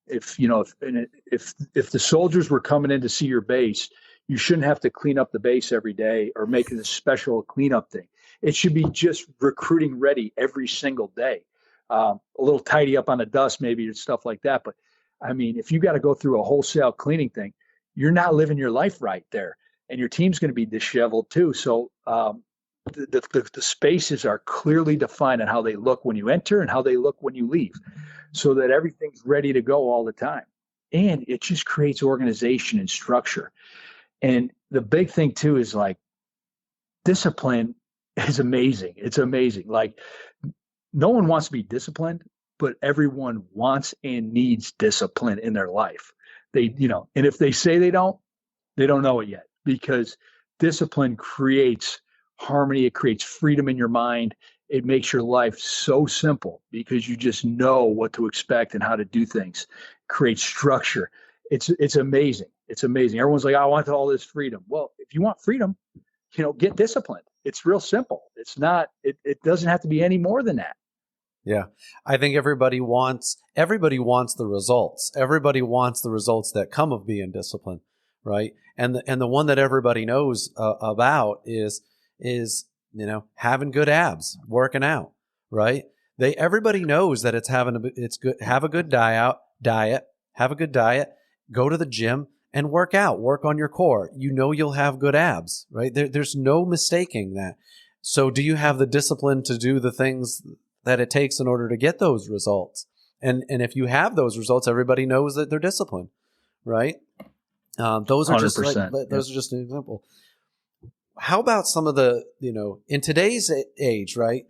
Speaker 2: If the soldiers were coming in to see your base, you shouldn't have to clean up the base every day or make it a special cleanup thing. It should be just recruiting ready every single day. A little tidy up on the dust maybe and stuff like that. But I mean, if you got to go through a wholesale cleaning thing, you're not living your life right there, and your team's going to be disheveled too. So the spaces are clearly defined on how they look when you enter and how they look when you leave, so that everything's ready to go all the time. And it just creates organization and structure. And the big thing too is like discipline is amazing. It's amazing. Like no one wants to be disciplined, but everyone wants and needs discipline in their life. And if they say they don't know it yet, because discipline creates harmony. It creates freedom in your mind. It makes your life so simple because you just know what to expect and how to do things. Create structure. It's amazing. It's amazing. Everyone's like, I want all this freedom. Well, if you want freedom, get disciplined. It's real simple. It's not, it doesn't have to be any more than that.
Speaker 1: Yeah. I think everybody wants the results. Everybody wants the results that come of being disciplined, right? And the one that everybody knows about is having good abs, working out, right? Everybody knows that it's good. Have a good diet, have a good diet, go to the gym and work out, work on your core. You'll have good abs, right? There's no mistaking that. So do you have the discipline to do the things that it takes in order to get those results? And if you have those results, everybody knows that they're disciplined, right? Those are just those are just an example. How about some of the, in today's age, right?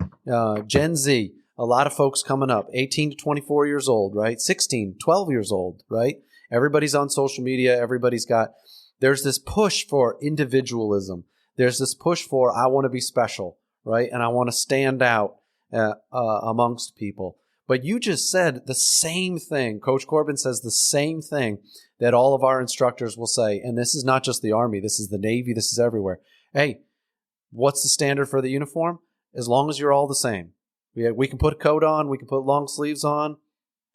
Speaker 1: Gen Z, a lot of folks coming up, 18 to 24 years old, right? 16, 12 years old, right? Everybody's on social media. There's this push for individualism. There's this push for, I want to be special, right? And I want to stand out amongst people. But you just said the same thing. Coach Corbin says the same thing that all of our instructors will say. And this is not just the Army. This is the Navy. This is everywhere. Hey, what's the standard for the uniform? As long as you're all the same. We can put a coat on. We can put long sleeves on.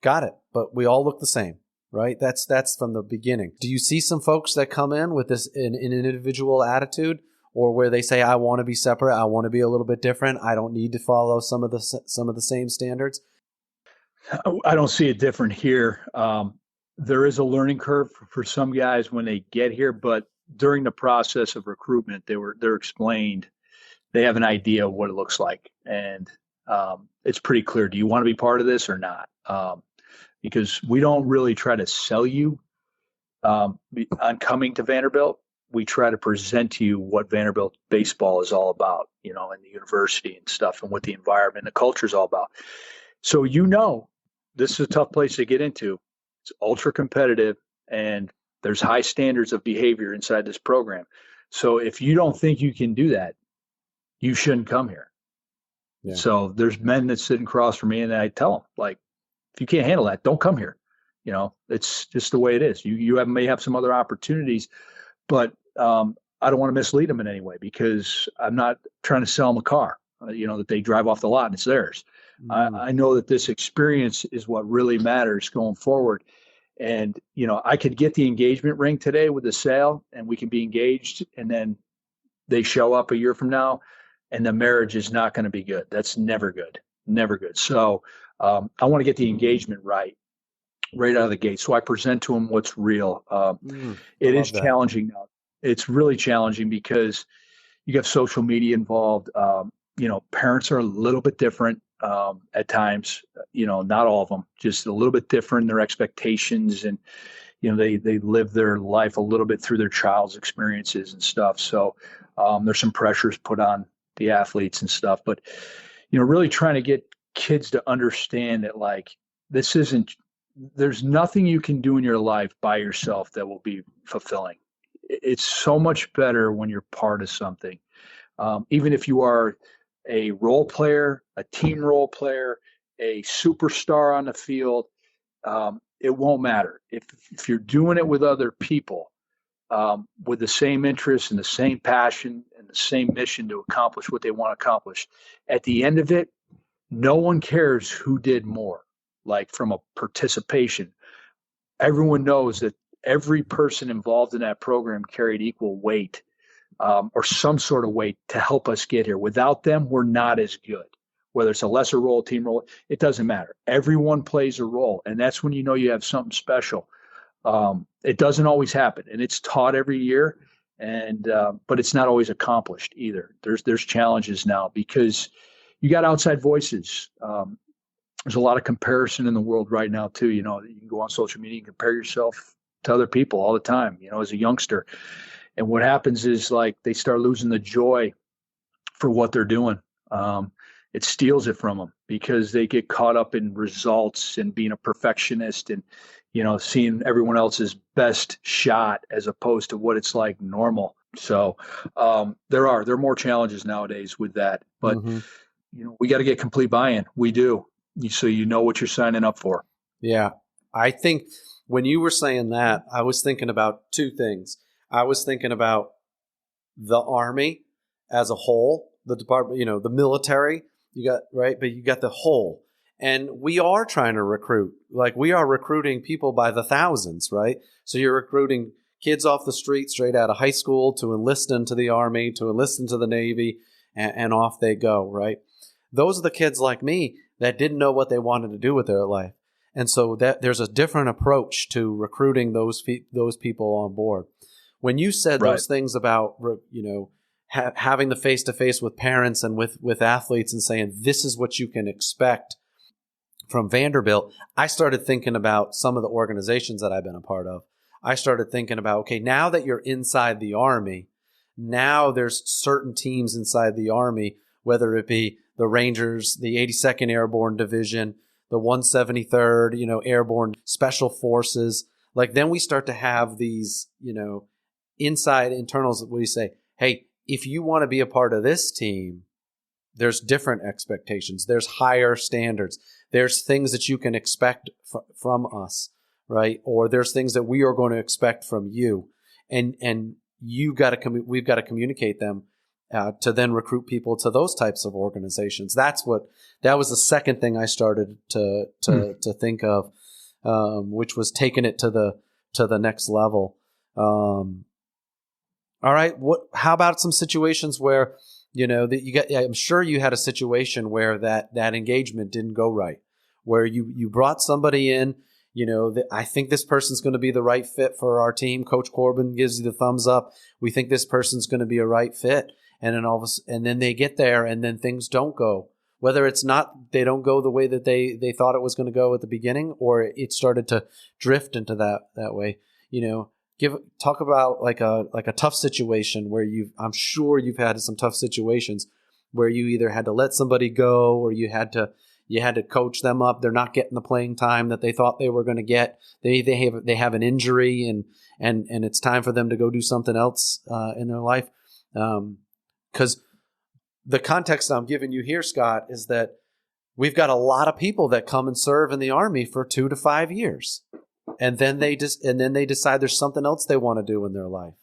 Speaker 1: Got it. But we all look the same, right? That's from the beginning. Do you see some folks that come in with this an individual attitude, or where they say, I want to be separate. I want to be a little bit different. I don't need to follow some of the same standards?
Speaker 2: I don't see it different here. There is a learning curve for some guys when they get here, but during the process of recruitment, they're explained. They have an idea of what it looks like, and it's pretty clear. Do you want to be part of this or not? Because we don't really try to sell you on coming to Vanderbilt. We try to present to you what Vanderbilt baseball is all about, and the university and stuff, and what the environment, the culture is all about. So this is a tough place to get into. It's ultra competitive, and there's high standards of behavior inside this program. So if you don't think you can do that, you shouldn't come here. Yeah. So there's men that sit across from me, and I tell them, like, if you can't handle that, don't come here. It's just the way it is. You may have some other opportunities, but I don't want to mislead them in any way, because I'm not trying to sell them a car, that they drive off the lot and it's theirs. I know that this experience is what really matters going forward. And, I could get the engagement ring today with the sale, and we can be engaged, and then they show up a year from now and the marriage is not going to be good. That's never good. Never good. So I want to get the engagement right out of the gate. So I present to them what's real. It is challenging now. It's really challenging because you have social media involved. Parents are a little bit different at times, not all of them, just a little bit different in their expectations. And, they live their life a little bit through their child's experiences and stuff. So there's some pressures put on the athletes and stuff. But, really trying to get kids to understand that, like, there's nothing you can do in your life by yourself that will be fulfilling. It's so much better when you're part of something. Even if you are a role player, a team role player, a superstar on the field, it won't matter. If you're doing it with other people, with the same interests and the same passion and the same mission to accomplish what they want to accomplish, at the end of it, no one cares who did more. like from a participation. Everyone knows that every person involved in that program carried equal weight, or some sort of weight to help us get here. Without them, we're not as good. Whether it's a lesser role, team role, it doesn't matter. Everyone plays a role, and that's when you know you have something special. It doesn't always happen, and it's taught every year, and but it's not always accomplished either. There's challenges now because you got outside voices. There's a lot of comparison in the world right now too. You know, you can go on social media and compare yourself to other people all the time, you know, as a youngster. And what happens is like they start losing the joy for what they're doing. It steals it from them because they get caught up in results and being a perfectionist and, you know, seeing everyone else's best shot as opposed to what it's like normal. So there are more challenges nowadays with that. But, you know, we got to get complete buy-in. We do. So you know what you're signing up for.
Speaker 1: Yeah. I think when you were saying that, I was thinking about two things. I was thinking about the Army as a whole, the department, you know, the military, you got, right? But you got the whole. And we are trying to recruit. Like we are recruiting people by the thousands, right? So you're recruiting kids off the street straight out of high school to enlist into the Army, to enlist into the Navy, and off they go, right? Those are the kids like me that didn't know what they wanted to do with their life. And so that there's a different approach to recruiting those people on board. When you said those things about, you know, having the face-to-face with parents and with athletes and saying, this is what you can expect from Vanderbilt, I started thinking about some of the organizations that I've been a part of. I started thinking about, okay, now that you're inside the Army, now there's certain teams inside the Army, whether it be the Rangers, the 82nd Airborne Division, the 173rd, you know, Airborne Special Forces. Like then we start to have these, you know, inside internals where you say, hey, if you want to be a part of this team, there's different expectations. There's higher standards. There's things that you can expect from us, right? Or there's things that we are going to expect from you. And we've got to communicate them to then recruit people to those types of organizations. That was the second thing I started to think of, which was taking it to the next level. All right. How about some situations where, you know, that I'm sure you had a situation where that engagement didn't go right, where you brought somebody in, you know, I think this person's going to be the right fit for our team. Coach Corbin gives you the thumbs up. We think this person's going to be a right fit. And then and then they get there and then things don't go, whether it's not, they don't go the way that they thought it was going to go at the beginning, or it started to drift into that way, you know. Talk about like a tough situation where I'm sure you've had some tough situations where you either had to let somebody go or you had to coach them up. They're not getting the playing time that they thought they were going to get. They have an injury and it's time for them to go do something else in their life. Because the context I'm giving you here, Scott, is that we've got a lot of people that come and serve in the Army for 2 to 5 years. And then they decide there's something else they want to do in their life,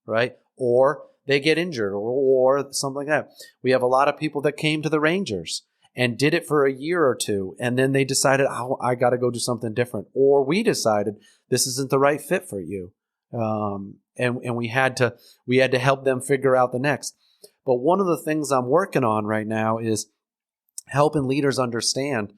Speaker 1: right? Or they get injured or something like that. We have a lot of people that came to the Rangers and did it for a year or two, and then they decided, oh, I got to go do something different. Or we decided this isn't the right fit for you, and we had to help them figure out the next. But one of the things I'm working on right now is helping leaders understand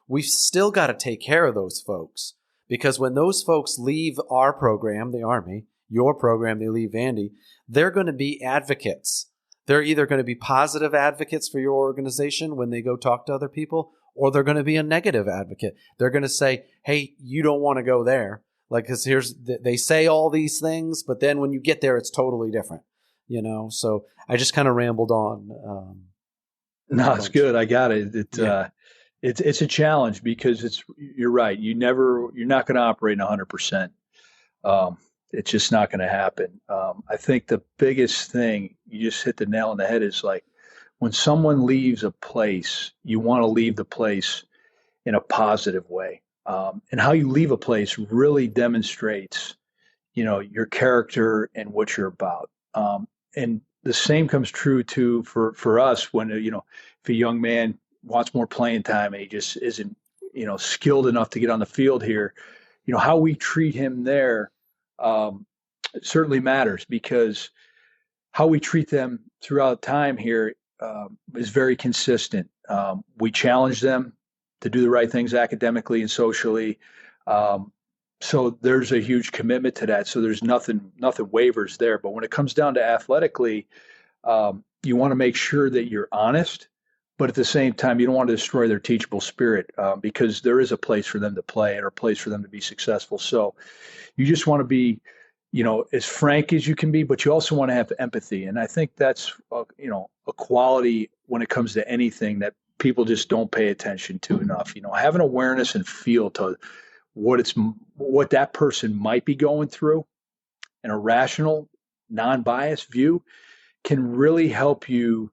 Speaker 1: we've still got to take care of those folks. Because when those folks leave our program, the Army, your program, they leave Vandy, they're going to be advocates. They're either going to be positive advocates for your organization when they go talk to other people, or they're going to be a negative advocate. They're going to say, hey, you don't want to go there. Like, because they say all these things, but then when you get there, it's totally different. You know, so I just kind of rambled on.
Speaker 2: No, it's good. I got it. It's a challenge because you're right. You're not going to operate 100%. It's just not going to happen. I think the biggest thing, you just hit the nail on the head, is like when someone leaves a place, you want to leave the place in a positive way. And how you leave a place really demonstrates, you know, your character and what you're about. And the same comes true too for us when, you know, if a young man wants more playing time and he just isn't skilled enough to get on the field here, how we treat him there certainly matters, because how we treat them throughout time here is very consistent. We challenge them to do the right things academically and socially. So there's a huge commitment to that. So there's nothing wavers there. But when it comes down to athletically, you want to make sure that you're honest, but at the same time, you don't want to destroy their teachable spirit, because there is a place for them to play and a place for them to be successful. So you just want to be, as frank as you can be, but you also want to have empathy. And I think that's, a quality when it comes to anything that people just don't pay attention to enough. Have an awareness and feel to what that person might be going through, and a rational, non-biased view can really help you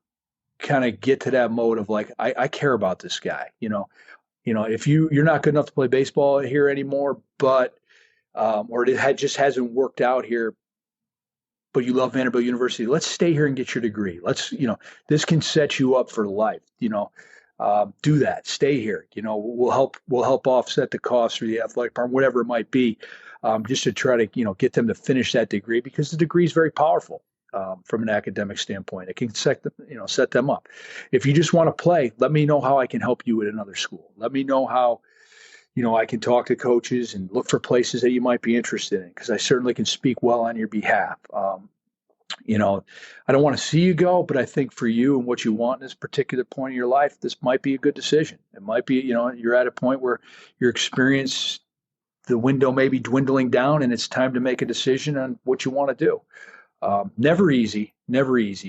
Speaker 2: kind of get to that mode of like, I care about this guy. If you're not good enough to play baseball here anymore, but or it just hasn't worked out here, but you love Vanderbilt University, let's stay here and get your degree. Let's, this can set you up for life. Do that. Stay here. We'll help offset the cost through the athletic department, whatever it might be, just to try to, get them to finish that degree, because the degree is very powerful from an academic standpoint. It can set them up. If you just want to play, let me know how I can help you at another school. Let me know how, I can talk to coaches and look for places that you might be interested in, because I certainly can speak well on your behalf. I don't want to see you go, but I think for you and what you want in this particular point in your life, this might be a good decision. It might be, you're at a point where your experience, the window may be dwindling down, and it's time to make a decision on what you want to do. Never easy,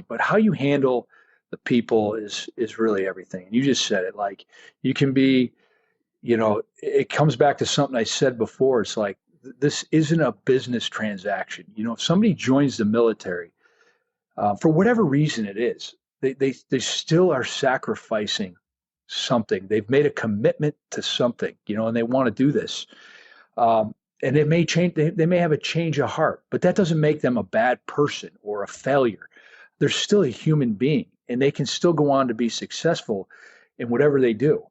Speaker 2: but how you handle the people is really everything. And you just said it, like, you can be, it comes back to something I said before. It's like, this isn't a business transaction. If somebody joins the military, for whatever reason it is, they still are sacrificing something. They've made a commitment to something, and they want to do this. And it may change. They may have a change of heart, but that doesn't make them a bad person or a failure. They're still a human being, and they can still go on to be successful in whatever they do.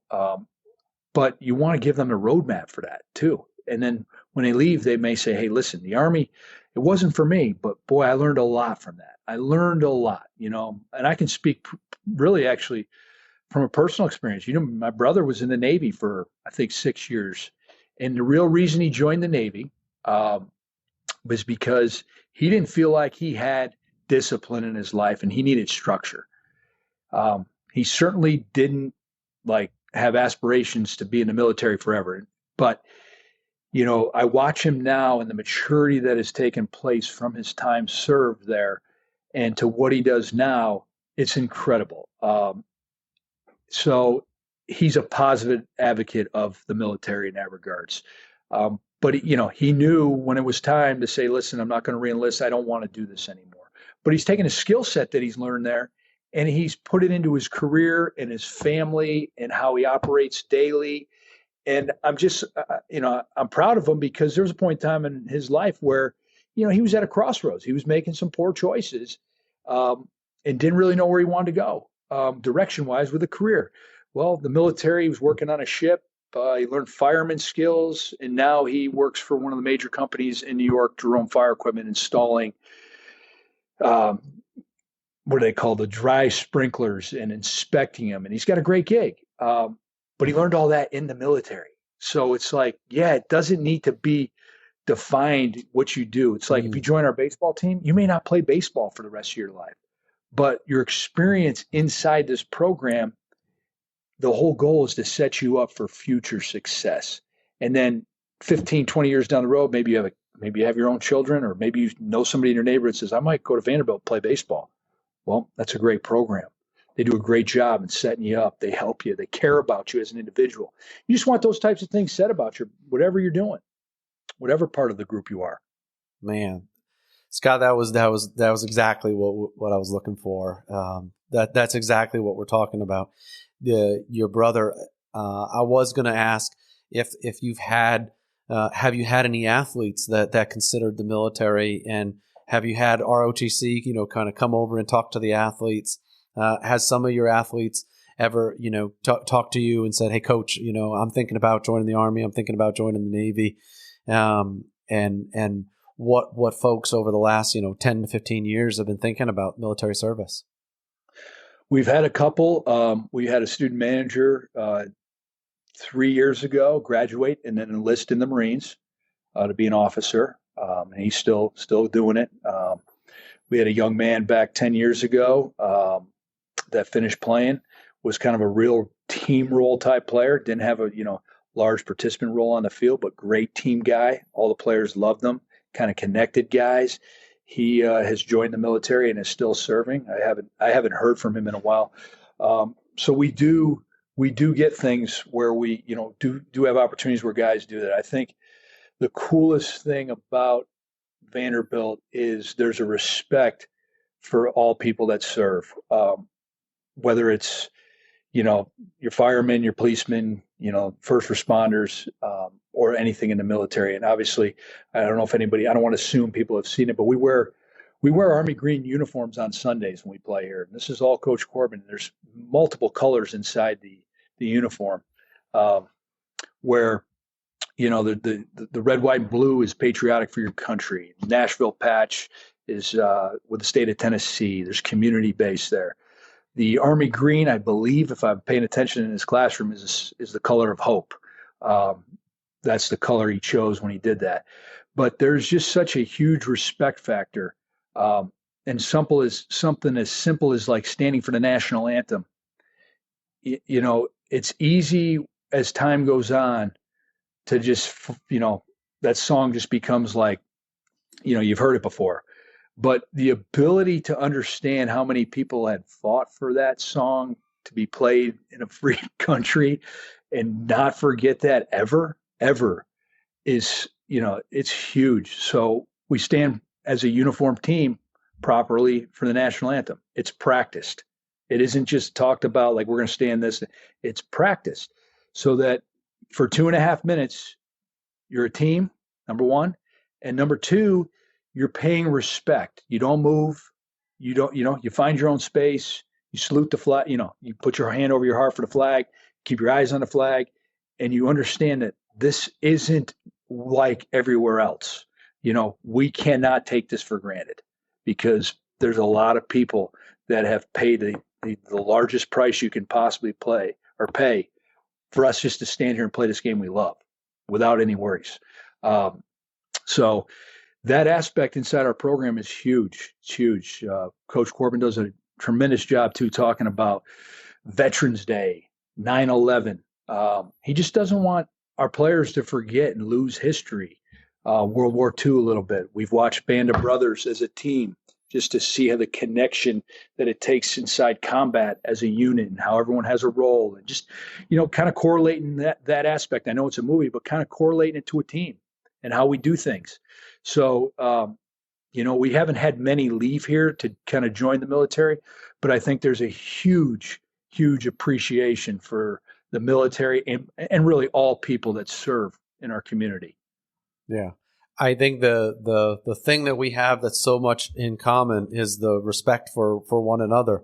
Speaker 2: But you want to give them a roadmap for that too. And then when they leave, they may say, hey, listen, the Army, it wasn't for me, but boy, I learned a lot from that. I learned a lot, and I can speak really actually from a personal experience. My brother was in the Navy for, I think, 6 years. And the real reason he joined the Navy was because he didn't feel like he had discipline in his life, and he needed structure. He certainly didn't have aspirations to be in the military forever. But, I watch him now and the maturity that has taken place from his time served there and to what he does now. It's incredible. So he's a positive advocate of the military in that regards. But, he knew when it was time to say, listen, I'm not going to re-enlist. I don't want to do this anymore. But he's taken a skill set that he's learned there, and he's put it into his career and his family and how he operates daily. And I'm just, I'm proud of him, because there was a point in time in his life where, he was at a crossroads. He was making some poor choices and didn't really know where he wanted to go direction-wise with a career. Well, the military, he was working on a ship. He learned fireman skills, and now he works for one of the major companies in New York, Jerome Fire Equipment, installing what do they call the dry sprinklers and inspecting them. And he's got a great gig. But he learned all that in the military. So it's like, yeah, it doesn't need to be defined what you do. It's like, if you join our baseball team, you may not play baseball for the rest of your life, but your experience inside this program, the whole goal is to set you up for future success. And then 15, 20 years down the road, maybe you have your own children, or maybe you know somebody in your neighborhood says, I might go to Vanderbilt, play baseball. Well, that's a great program. They do a great job in setting you up. They help you. They care about you as an individual. You just want those types of things said about whatever you're doing, whatever part of the group you are.
Speaker 1: Man, Scott, that was exactly what I was looking for. That's exactly what we're talking about. Your brother. I was going to ask if you've had have you had any athletes that considered the military, and have you had ROTC kind of come over and talk to the athletes? Has some of your athletes ever, talked to you and said, "Hey, coach, I'm thinking about joining the Army. I'm thinking about joining the Navy," and what folks over the last 10 to 15 years have been thinking about military service?
Speaker 2: We've had a couple. We had a student manager 3 years ago graduate and then enlist in the Marines to be an officer. And he's still doing it. We had a young man back 10 years ago that finished playing, was kind of a real team role type player. Didn't have a large participant role on the field, but great team guy. All the players loved them. Kind of connected guys. He has joined the military and is still serving. I haven't heard from him in a while. So we do get things where we do have opportunities where guys do that. I think the coolest thing about Vanderbilt is there's a respect for all people that serve, whether it's your firemen, your policemen, first responders, or anything in the military. And obviously, I don't want to assume people have seen it, but we wear Army green uniforms on Sundays when we play here. And this is all Coach Corbin. There's multiple colors inside the uniform, where the red, white, and blue is patriotic for your country. Nashville patch is with the state of Tennessee. There's community base there. The Army green, I believe, if I'm paying attention in his classroom, is the color of hope. That's the color he chose when he did that. But there's just such a huge respect factor. And something as simple as like standing for the national anthem. It's easy as time goes on to just, that song just becomes like, you've heard it before. But the ability to understand how many people had fought for that song to be played in a free country and not forget that ever is, it's huge. So we stand as a uniformed team properly for the national anthem. It's practiced. It isn't just talked about like we're going to stand this. It's practiced so that for 2.5 minutes, you're a team, number one. And number two, you're paying respect. You don't move. You don't, you find your own space. You salute the flag. You put your hand over your heart for the flag, keep your eyes on the flag, and you understand that this isn't like everywhere else. We cannot take this for granted because there's a lot of people that have paid the largest price you can possibly pay for us just to stand here and play this game we love without any worries. So that aspect inside our program is huge. It's huge. Coach Corbin does a tremendous job too, talking about Veterans Day, 9/11. He just doesn't want our players to forget and lose history. World War II a little bit. We've watched Band of Brothers as a team just to see how the connection that it takes inside combat as a unit and how everyone has a role and just, kind of correlating that aspect. I know it's a movie, but kind of correlating it to a team and how we do things. So, we haven't had many leave here to kind of join the military, but I think there's a huge, huge appreciation for the military and really all people that serve in our community.
Speaker 1: Yeah. I think the thing that we have that's so much in common is the respect for one another,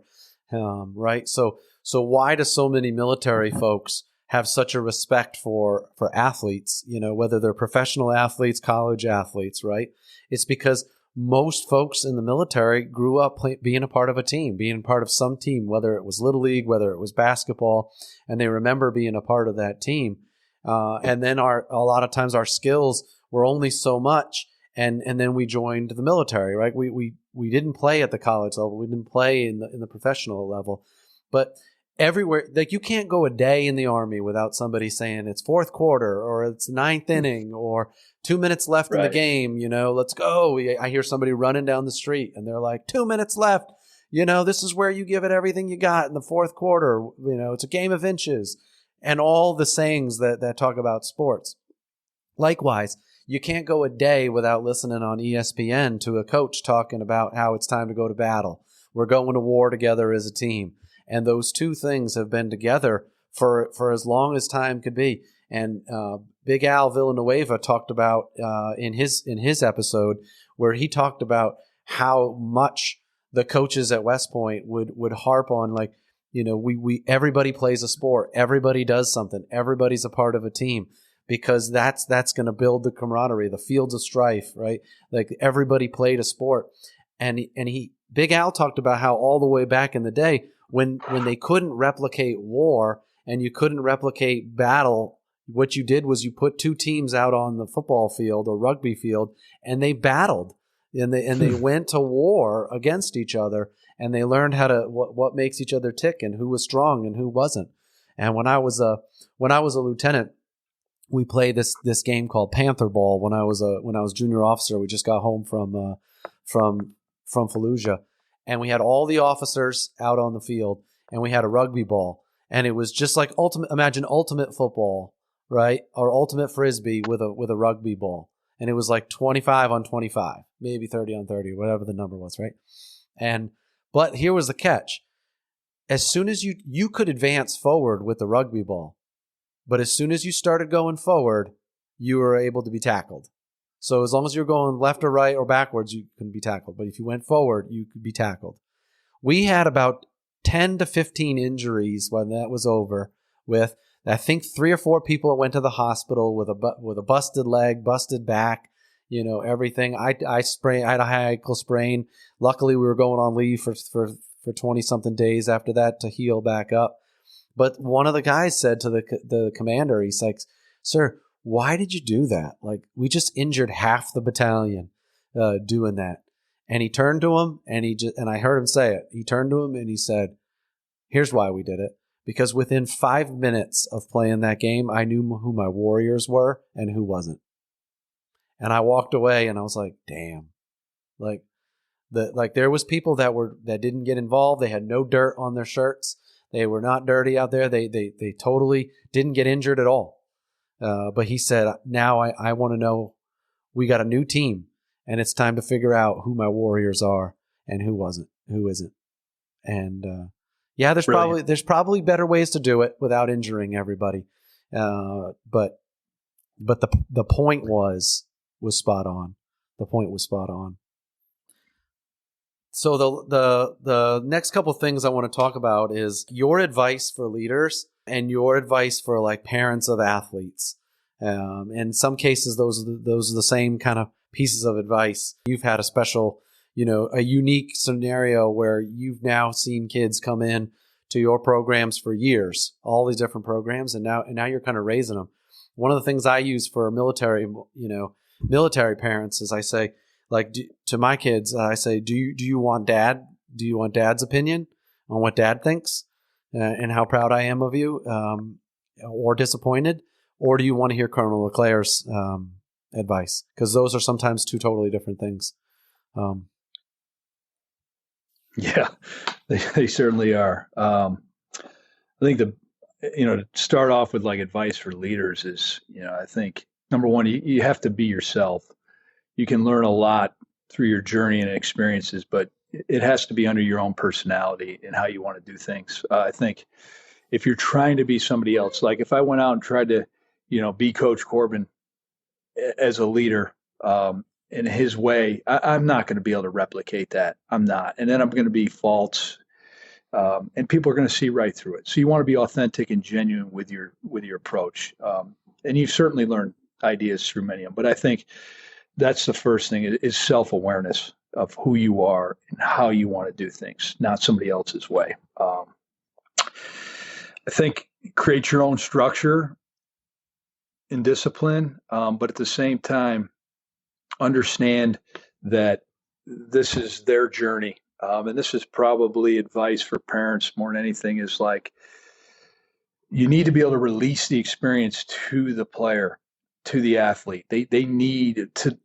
Speaker 1: right? So why do so many military folks have such a respect for athletes, whether they're professional athletes, college athletes, right? It's because most folks in the military grew up being a part of a team, being part of some team, whether it was Little League, whether it was basketball, and they remember being a part of that team. And then a lot of times our skills were only so much, and then we joined the military, right? We didn't play at the college level, we didn't play in the professional level, but everywhere, like you can't go a day in the Army without somebody saying it's fourth quarter or it's ninth inning or 2 minutes left in the game. Let's go. I hear somebody running down the street and they're like, 2 minutes left. This is where you give it everything you got in the fourth quarter. It's a game of inches, and all the sayings that talk about sports. Likewise, you can't go a day without listening on ESPN to a coach talking about how it's time to go to battle. We're going to war together as a team. And those two things have been together for as long as time could be. And Big Al Villanueva talked about in his episode where he talked about how much the coaches at West Point would harp on, like, we everybody plays a sport, everybody does something, everybody's a part of a team, because that's going to build the camaraderie, the fields of strife, right? Like everybody played a sport, and Big Al talked about how all the way back in the day when they couldn't replicate war and you couldn't replicate battle, what you did was you put two teams out on the football field or rugby field, and they battled, and they went to war against each other, and they learned how to what makes each other tick and who was strong and who wasn't. And when I was a lieutenant, we played this game called Panther Ball. When I was junior officer, we just got home from Fallujah, and we had all the officers out on the field, and we had a rugby ball, and it was just like ultimate football, right? Or ultimate frisbee with a rugby ball, and it was like 25 on 25, maybe 30 on 30, whatever the number was, right? But here was the catch: as soon as you could advance forward with the rugby ball, but as soon as you started going forward, you were able to be tackled. So as long as you're going left or right or backwards, you couldn't be tackled. But if you went forward, you could be tackled. We had about 10 to 15 injuries when that was over, with I think 3 or 4 people that went to the hospital with a busted leg, busted back, everything. I had a high ankle sprain. Luckily, we were going on leave for 20-something days after that to heal back up. But one of the guys said to the commander, he's like, "Sir, why did you do that? Like, we just injured half the battalion doing that." And he turned to him, and I heard him say it. He turned to him and he said, "Here's why we did it. Because within 5 minutes of playing that game, I knew who my warriors were and who wasn't." And I walked away and I was like, damn. Like there was people that didn't get involved. They had no dirt on their shirts. They were not dirty out there. They totally didn't get injured at all. But he said, now I want to know, we got a new team, and it's time to figure out who my warriors are and who isn't. And there's probably better ways to do it without injuring everybody. But the point was spot on. The point was spot on. So the next couple things I want to talk about is your advice for leaders and your advice for like parents of athletes. In some cases, those are the same kind of pieces of advice. You've had a special, a unique scenario where you've now seen kids come in to your programs for years, all these different programs, and now you're kind of raising them. One of the things I use for military parents is I say, to my kids, I say, do you want dad's opinion on what dad thinks and how proud I am of you, or disappointed, or do you want to hear Colonel LeClaire's advice? Because those are sometimes two totally different things.
Speaker 2: Yeah, they certainly are. I think to start off with like advice for leaders is, I think number one, you have to be yourself. You can learn a lot through your journey and experiences, but it has to be under your own personality and how you want to do things. I think if you're trying to be somebody else, like if I went out and tried to, be Coach Corbin as a leader in his way, I'm not going to be able to replicate that. I'm not. And then I'm going to be false. And people are going to see right through it. So you want to be authentic and genuine with your approach. And you've certainly learned ideas through many of them, but I think that's the first thing is self-awareness of who you are and how you want to do things, not somebody else's way. I think create your own structure and discipline, but at the same time, understand that this is their journey. And this is probably advice for parents more than anything, is like, you need to be able to release the experience to the player, to the athlete. They need to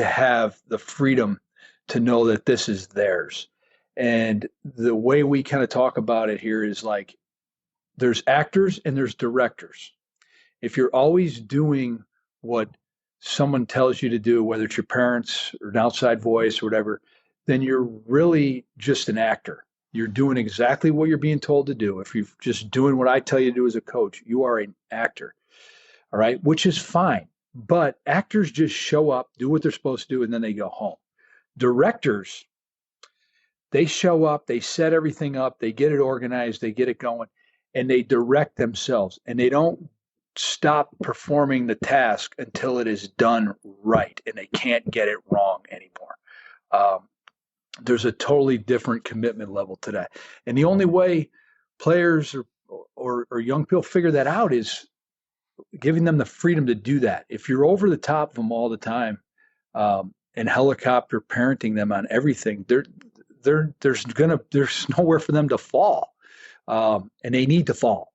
Speaker 2: have the freedom to know that this is theirs. And the way we kind of talk about it here is like, there's actors and there's directors. If you're always doing what someone tells you to do, whether it's your parents or an outside voice or whatever, then you're really just an actor. You're doing exactly what you're being told to do. If you're just doing what I tell you to do as a coach, you are an actor. All right, which is fine. But actors just show up, do what they're supposed to do, and then they go home. Directors, They show up, they set everything up, they get it organized, they get it going, and they direct themselves, and they don't stop performing the task until it is done right, and they can't get it wrong anymore. There's a totally different commitment level to that. And the only way players or young people figure that out is giving them the freedom to do that. If you're over the top of them all the time and helicopter parenting them on everything, there's nowhere for them to fall. And they need to fall.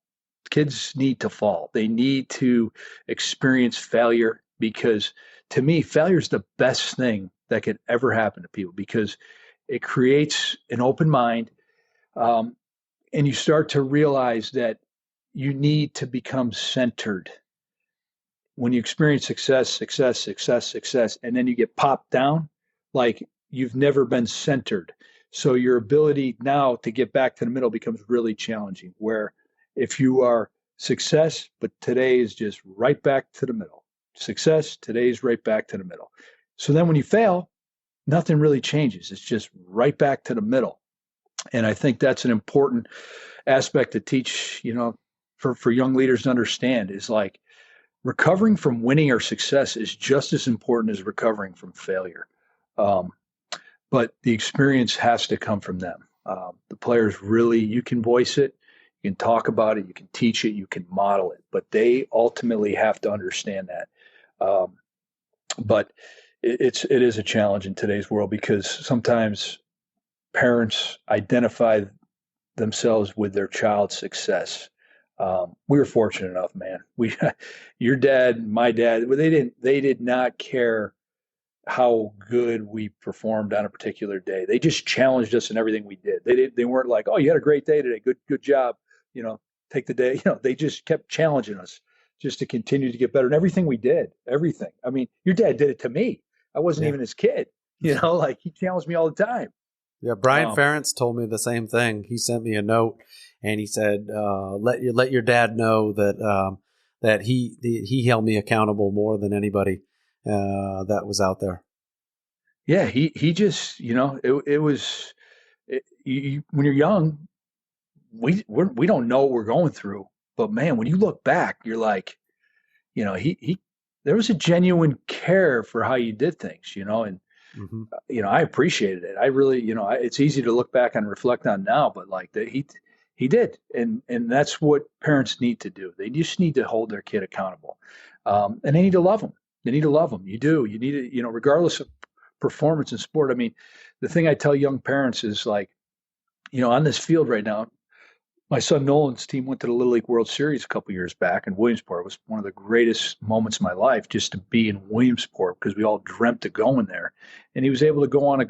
Speaker 2: Kids need to fall. They need to experience failure, because to me, failure is the best thing that could ever happen to people, because it creates an open mind. And you start to realize that you need to become centered. When you experience success, and then you get popped down, like you've never been centered. So your ability now to get back to the middle becomes really challenging, where if you are success, but today is just right back to the middle. Success, today's right back to the middle. So then when you fail, nothing really changes. It's just right back to the middle. And I think that's an important aspect to teach, for young leaders to understand, is like recovering from winning or success is just as important as recovering from failure. But the experience has to come from them. The players really, you can voice it, you can talk about it, you can teach it, you can model it, but they ultimately have to understand that. But it is a challenge in today's world, because sometimes parents identify themselves with their child's success. We were fortunate enough, man. Your dad, my dad, they did not care how good we performed on a particular day. They just challenged us in everything we did. They weren't like, "Oh, you had a great day today. Good job. Take the day." They just kept challenging us just to continue to get better in everything we did. Everything. I mean, your dad did it to me. I wasn't even his kid. Like he challenged me all the time.
Speaker 1: Yeah, Brian Ferentz told me the same thing. He sent me a note and he said, "Let your dad know that he held me accountable more than anybody that was out there."
Speaker 2: Yeah, he just it was when you're young, we don't know what we're going through, but man, when you look back, you're like, he there was a genuine care for how you did things, and. Mm-hmm. I appreciated it. I really, it's easy to look back and reflect on now, but like that he did. And that's what parents need to do. They just need to hold their kid accountable. And they need to love them. They need to love them. You do. You need to, regardless of performance in sport. I mean, the thing I tell young parents is like, on this field right now, my son Nolan's team went to the Little League World Series a couple years back in Williamsport. It was one of the greatest moments of my life just to be in Williamsport, because we all dreamt of going there. And he was able to go on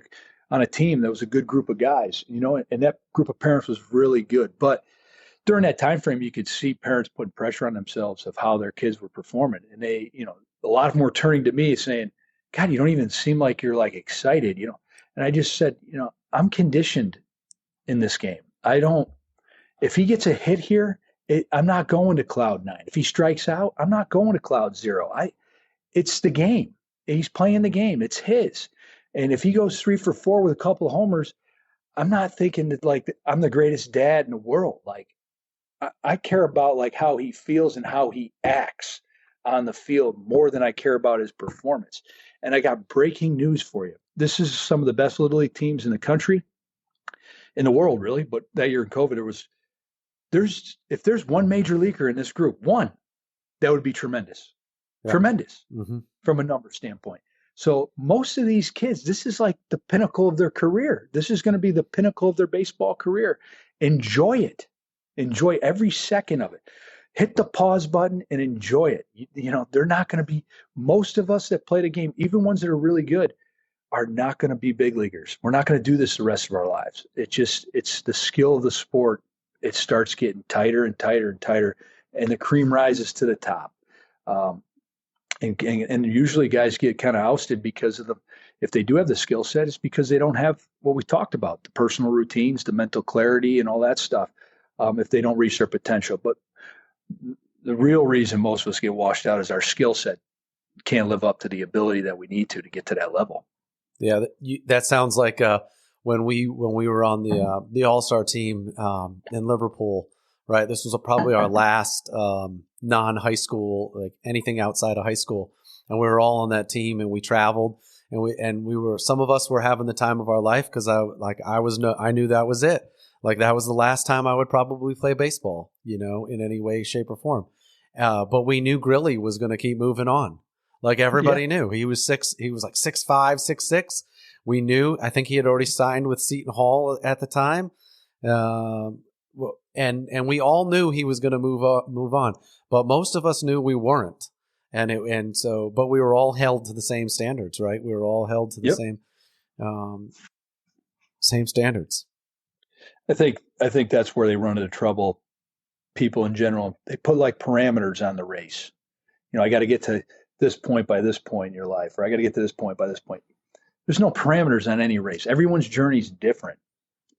Speaker 2: a team that was a good group of guys, and that group of parents was really good. But during that time frame, you could see parents putting pressure on themselves of how their kids were performing. And they, a lot of them were turning to me saying, "God, you don't even seem like you're like excited," And I just said, I'm conditioned in this game. If he gets a hit here, I'm not going to cloud 9. If he strikes out, I'm not going to cloud 0. It's the game. He's playing the game. It's his. And if he goes 3 for 4 with a couple of homers, I'm not thinking that like I'm the greatest dad in the world. Like I care about like how he feels and how he acts on the field more than I care about his performance. And I got breaking news for you. This is some of the best Little League teams in the country, in the world, really. But that year in COVID, if there's one major leaguer in this group, that would be tremendous. Yeah. Tremendous from a number standpoint. So most of these kids, this is like the pinnacle of their career. This is going to be the pinnacle of their baseball career. Enjoy it. Enjoy every second of it. Hit the pause button and enjoy it. They're not going to be, most of us that play the game, even ones that are really good, are not going to be big leaguers. We're not going to do this the rest of our lives. It's the skill of the sport. It starts getting tighter and tighter and tighter, and the cream rises to the top. And usually guys get kind of ousted because of if they do have the skill set, it's because they don't have what we talked about, the personal routines, the mental clarity, and all that stuff, if they don't reach their potential. But the real reason most of us get washed out is our skill set can't live up to the ability that we need to get to that level.
Speaker 1: Yeah, that sounds like when we were on the All-Star team in Liverpool, right? This was probably our last non-high school, like anything outside of high school, and we were all on that team, and we traveled, and we were, some of us were having the time of our life, because I knew that was it. Like, that was the last time I would probably play baseball, in any way, shape, or form. But we knew Grilly was going to keep moving on. Like, everybody knew. He was like 6'5", 6'6". We knew. I think he had already signed with Seton Hall at the time. And we all knew he was going to move on. But most of us knew we weren't. But we were all held to the same standards, right? We were all held to the same standards.
Speaker 2: I think that's where they run into trouble. People in general, they put like parameters on the race. I got to get to this point by this point in your life, or I got to get to this point by this point. There's no parameters on any race. Everyone's journey is different.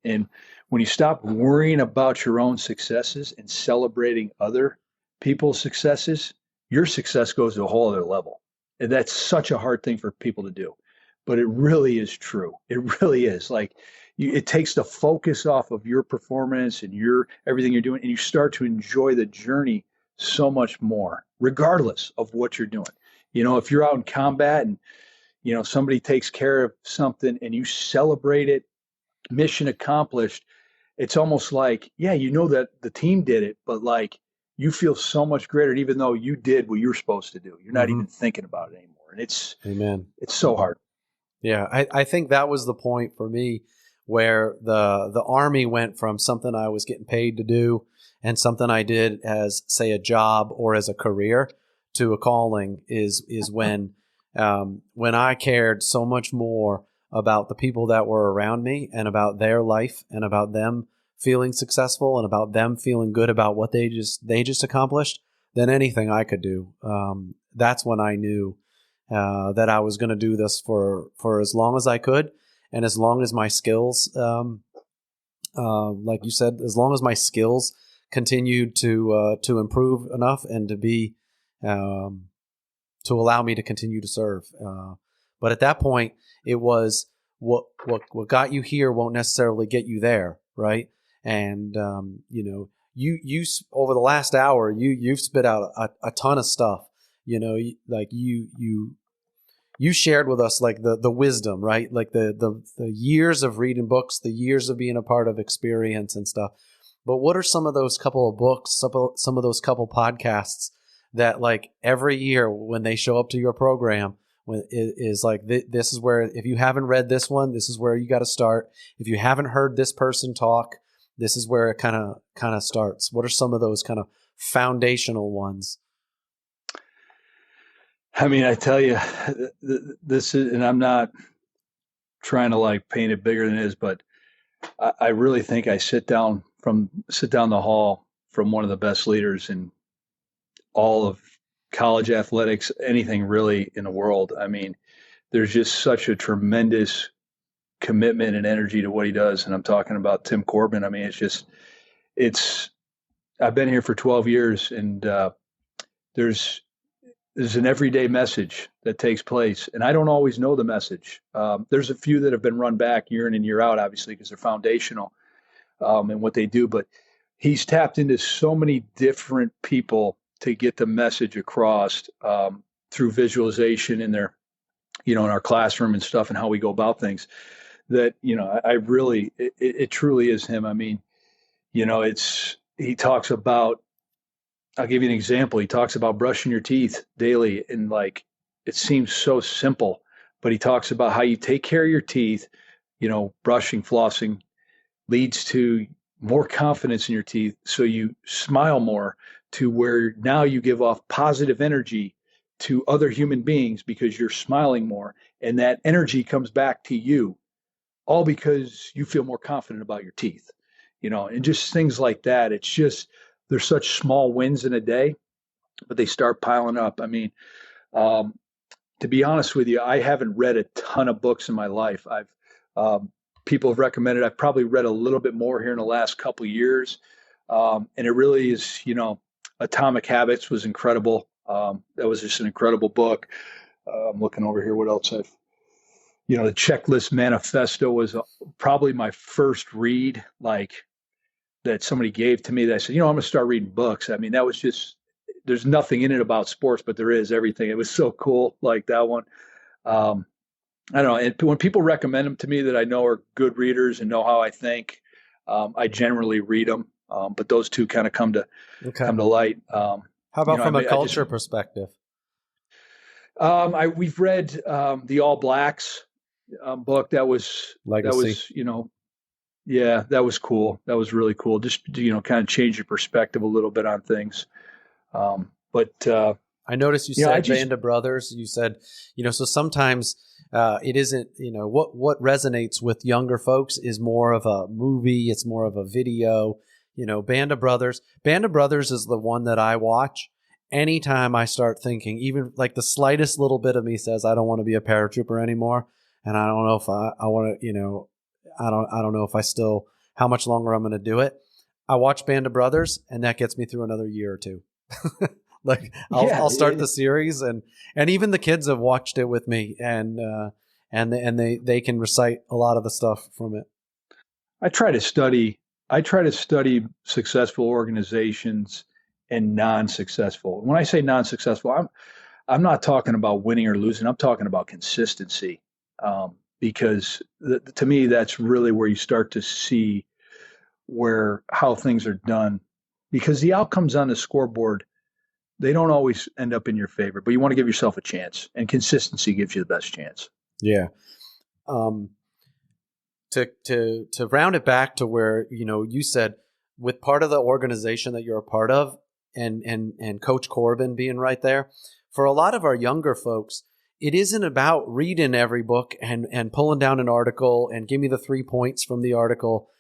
Speaker 2: And when you stop worrying about your own successes and celebrating other people's successes, your success goes to a whole other level. And that's such a hard thing for people to do. But it really is true. It really is. Like, it takes the focus off of your performance and everything you're doing, and you start to enjoy the journey so much more, regardless of what you're doing. If you're out in combat and, somebody takes care of something and you celebrate it, mission accomplished, it's almost like, that the team did it, but like, you feel so much greater, even though you did what you're supposed to do. You're not even thinking about it anymore. And it's so hard.
Speaker 1: Yeah. I think that was the point for me, where the Army went from something I was getting paid to do and something I did as, say, a job or as a career, to a calling, is when I cared so much more about the people that were around me and about their life and about them feeling successful and about them feeling good about what they just accomplished than anything I could do. That's when I knew that I was going to do this for as long as I could. And as long as my skills, like you said, as long as my skills continued to improve enough and to be to allow me to continue to serve. But at that point, it was what got you here won't necessarily get you there, right? And you over the last hour, you've spit out a ton of stuff. You shared with us like the wisdom, right? Like the years of reading books, the years of being a part of experience and stuff. But what are some of those couple of books, some of those couple podcasts that, like, every year when they show up to your program, when it is like, this is where, if you haven't read this one, this is where you got to start. If you haven't heard this person talk, this is where it kind of starts. What are some of those kind of foundational ones?
Speaker 2: I mean, I tell you, this is, and I'm not trying to like paint it bigger than it is, but I really think I sit down the hall from one of the best leaders in all of college athletics, anything really in the world. I mean, there's just such a tremendous commitment and energy to what he does. And I'm talking about Tim Corbin. I mean, I've been here for 12 years, and there's an everyday message that takes place. And I don't always know the message. There's a few that have been run back year in and year out, obviously, because they're foundational in what they do. But he's tapped into so many different people to get the message across through visualization in their, in our classroom and stuff, and how we go about things, that, I really, it truly is him. I mean, he talks about, I'll give you an example. He talks about brushing your teeth daily, and like, it seems so simple, but he talks about how you take care of your teeth, brushing, flossing leads to more confidence in your teeth. So you smile more, to where now you give off positive energy to other human beings because you're smiling more, and that energy comes back to you, all because you feel more confident about your teeth, and just things like that. It's just, there's such small wins in a day, but they start piling up. I mean, to be honest with you, I haven't read a ton of books in my life. People have recommended, I've probably read a little bit more here in the last couple of years. And it really is, Atomic Habits was incredible. That was just an incredible book. I'm looking over here, what else The Checklist Manifesto was probably my first read, like that somebody gave to me that I said, I'm going to start reading books. I mean, that was just, there's nothing in it about sports, but there is everything. It was so cool. Like that one. I don't know. And when people recommend them to me that I know are good readers and know how I think, I generally read them. But those two kind of come to light.
Speaker 1: How about from a culture perspective?
Speaker 2: We've read the All Blacks book. That was
Speaker 1: Legacy.
Speaker 2: That was cool. That was really cool. Just kind of change your perspective a little bit on things.
Speaker 1: I noticed you said Band of Brothers. You said, so sometimes it isn't, what resonates with younger folks is more of a movie. It's more of a video. Band of Brothers. Band of Brothers is the one that I watch anytime I start thinking, even like the slightest little bit of me says, I don't want to be a paratrooper anymore. And I don't know if I want to, I don't know if I still, how much longer I'm going to do it. I watch Band of Brothers and that gets me through another year or two. Like I'll start the series and even the kids have watched it with me and they can recite a lot of the stuff from it.
Speaker 2: I try to study successful organizations and non-successful. When I say non-successful, I'm not talking about winning or losing. I'm talking about consistency. Because to me, that's really where you start to see how things are done, because the outcomes on the scoreboard, they don't always end up in your favor, but you want to give yourself a chance, and consistency gives you the best chance.
Speaker 1: Yeah. To round it back to where, you said with part of the organization that you're a part of and Coach Corbin being right there, for a lot of our younger folks, it isn't about reading every book and pulling down an article and give me the 3 points from the article.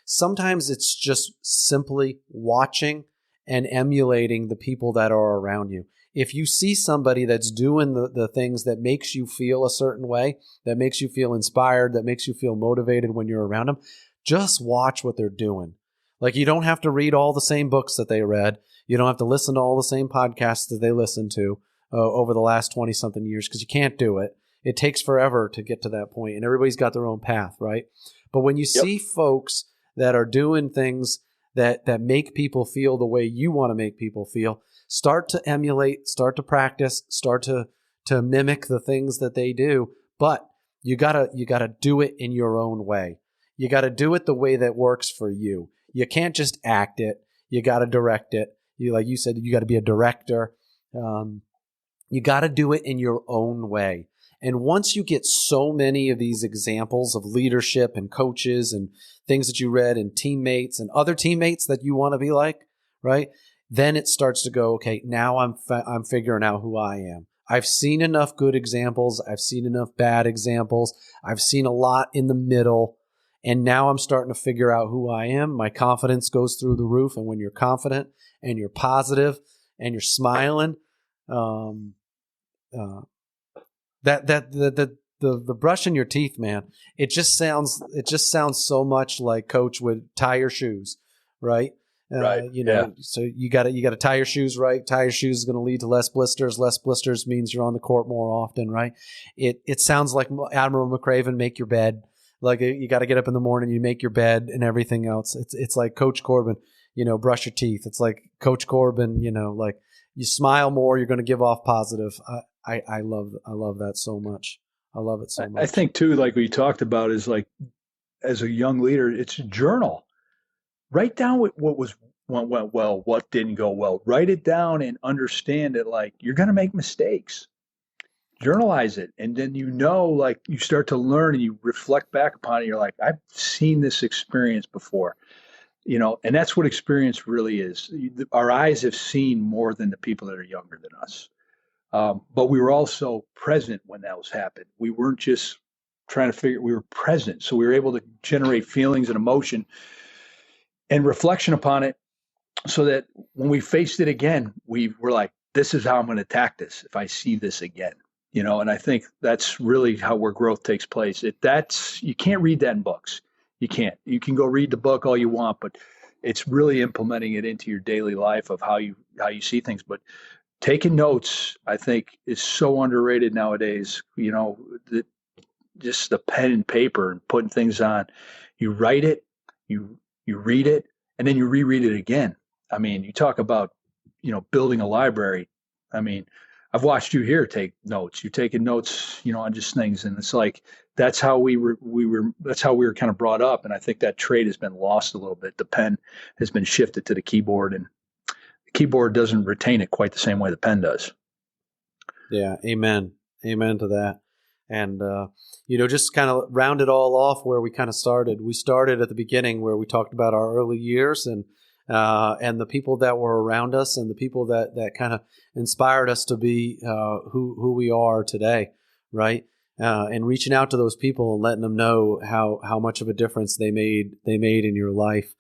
Speaker 1: Sometimes it's just simply watching and emulating the people that are around you. If you see somebody that's doing the things that makes you feel a certain way, that makes you feel inspired, that makes you feel motivated when you're around them, just watch what they're doing. Like, you don't have to read all the same books that they read. You don't have to listen to all the same podcasts that they listen to over the last 20-something years, because you can't do it. It takes forever to get to that point, and everybody's got their own path, right? But when you see folks that are doing things that make people feel the way you want to make people feel, start to emulate, start to practice, start to mimic the things that they do. But you gotta do it in your own way. You gotta do it the way that works for you. You can't just act it. You gotta direct it. Like you said, you gotta be a director. You gotta do it in your own way. And once you get so many of these examples of leadership and coaches and things that you read and teammates and other teammates that you want to be like, right? Then it starts to go, okay, now I'm figuring out who I am. I've seen enough good examples. I've seen enough bad examples. I've seen a lot in the middle. And now I'm starting to figure out who I am. My confidence goes through the roof. And when you're confident and you're positive and you're smiling, the brush in your teeth, man, it just sounds so much like Coach would tie your shoes, right?
Speaker 2: Right.
Speaker 1: So you got to tie your shoes right. Tie your shoes is going to lead to less blisters. Less blisters means you're on the court more often, right? It sounds like Admiral McRaven, make your bed. Like, you got to get up in the morning, you make your bed and everything else. It's like Coach Corbin, brush your teeth. It's like Coach Corbin, like, you smile more, you're going to give off positive. I love that so much. I love it so much.
Speaker 2: I think too, like we talked about, is like, as a young leader, it's a journal. Write down what went well, what didn't go well. Write it down and understand it. Like, you're going to make mistakes. Journalize it, and then like, you start to learn and you reflect back upon it. You're like, I've seen this experience before, and that's what experience really is. Our eyes have seen more than the people that are younger than us. But we were also present when that was happening. We weren't just trying to we were present. So we were able to generate feelings and emotion and reflection upon it, so that when we faced it again, we were like, this is how I'm going to attack this if I see this again. And I think that's really where growth takes place. You can't read that in books. You can't. You can go read the book all you want, but it's really implementing it into your daily life of how you see things. But taking notes, I think, is so underrated nowadays. just the pen and paper and putting things on. You write it, you read it, and then you reread it again. I mean, you talk about, building a library. I mean, I've watched you here take notes. You're taking notes, on just things, and it's like that's how that's how we were kind of brought up. And I think that trait has been lost a little bit. The pen has been shifted to the keyboard, and the keyboard doesn't retain it quite the same way the pen does.
Speaker 1: Yeah, amen to that. And just kind of round it all off where we kind of started. We started at the beginning where we talked about our early years and the people that were around us and the people that kind of inspired us to be who we are today, right? And reaching out to those people and letting them know how much of a difference they made in your life.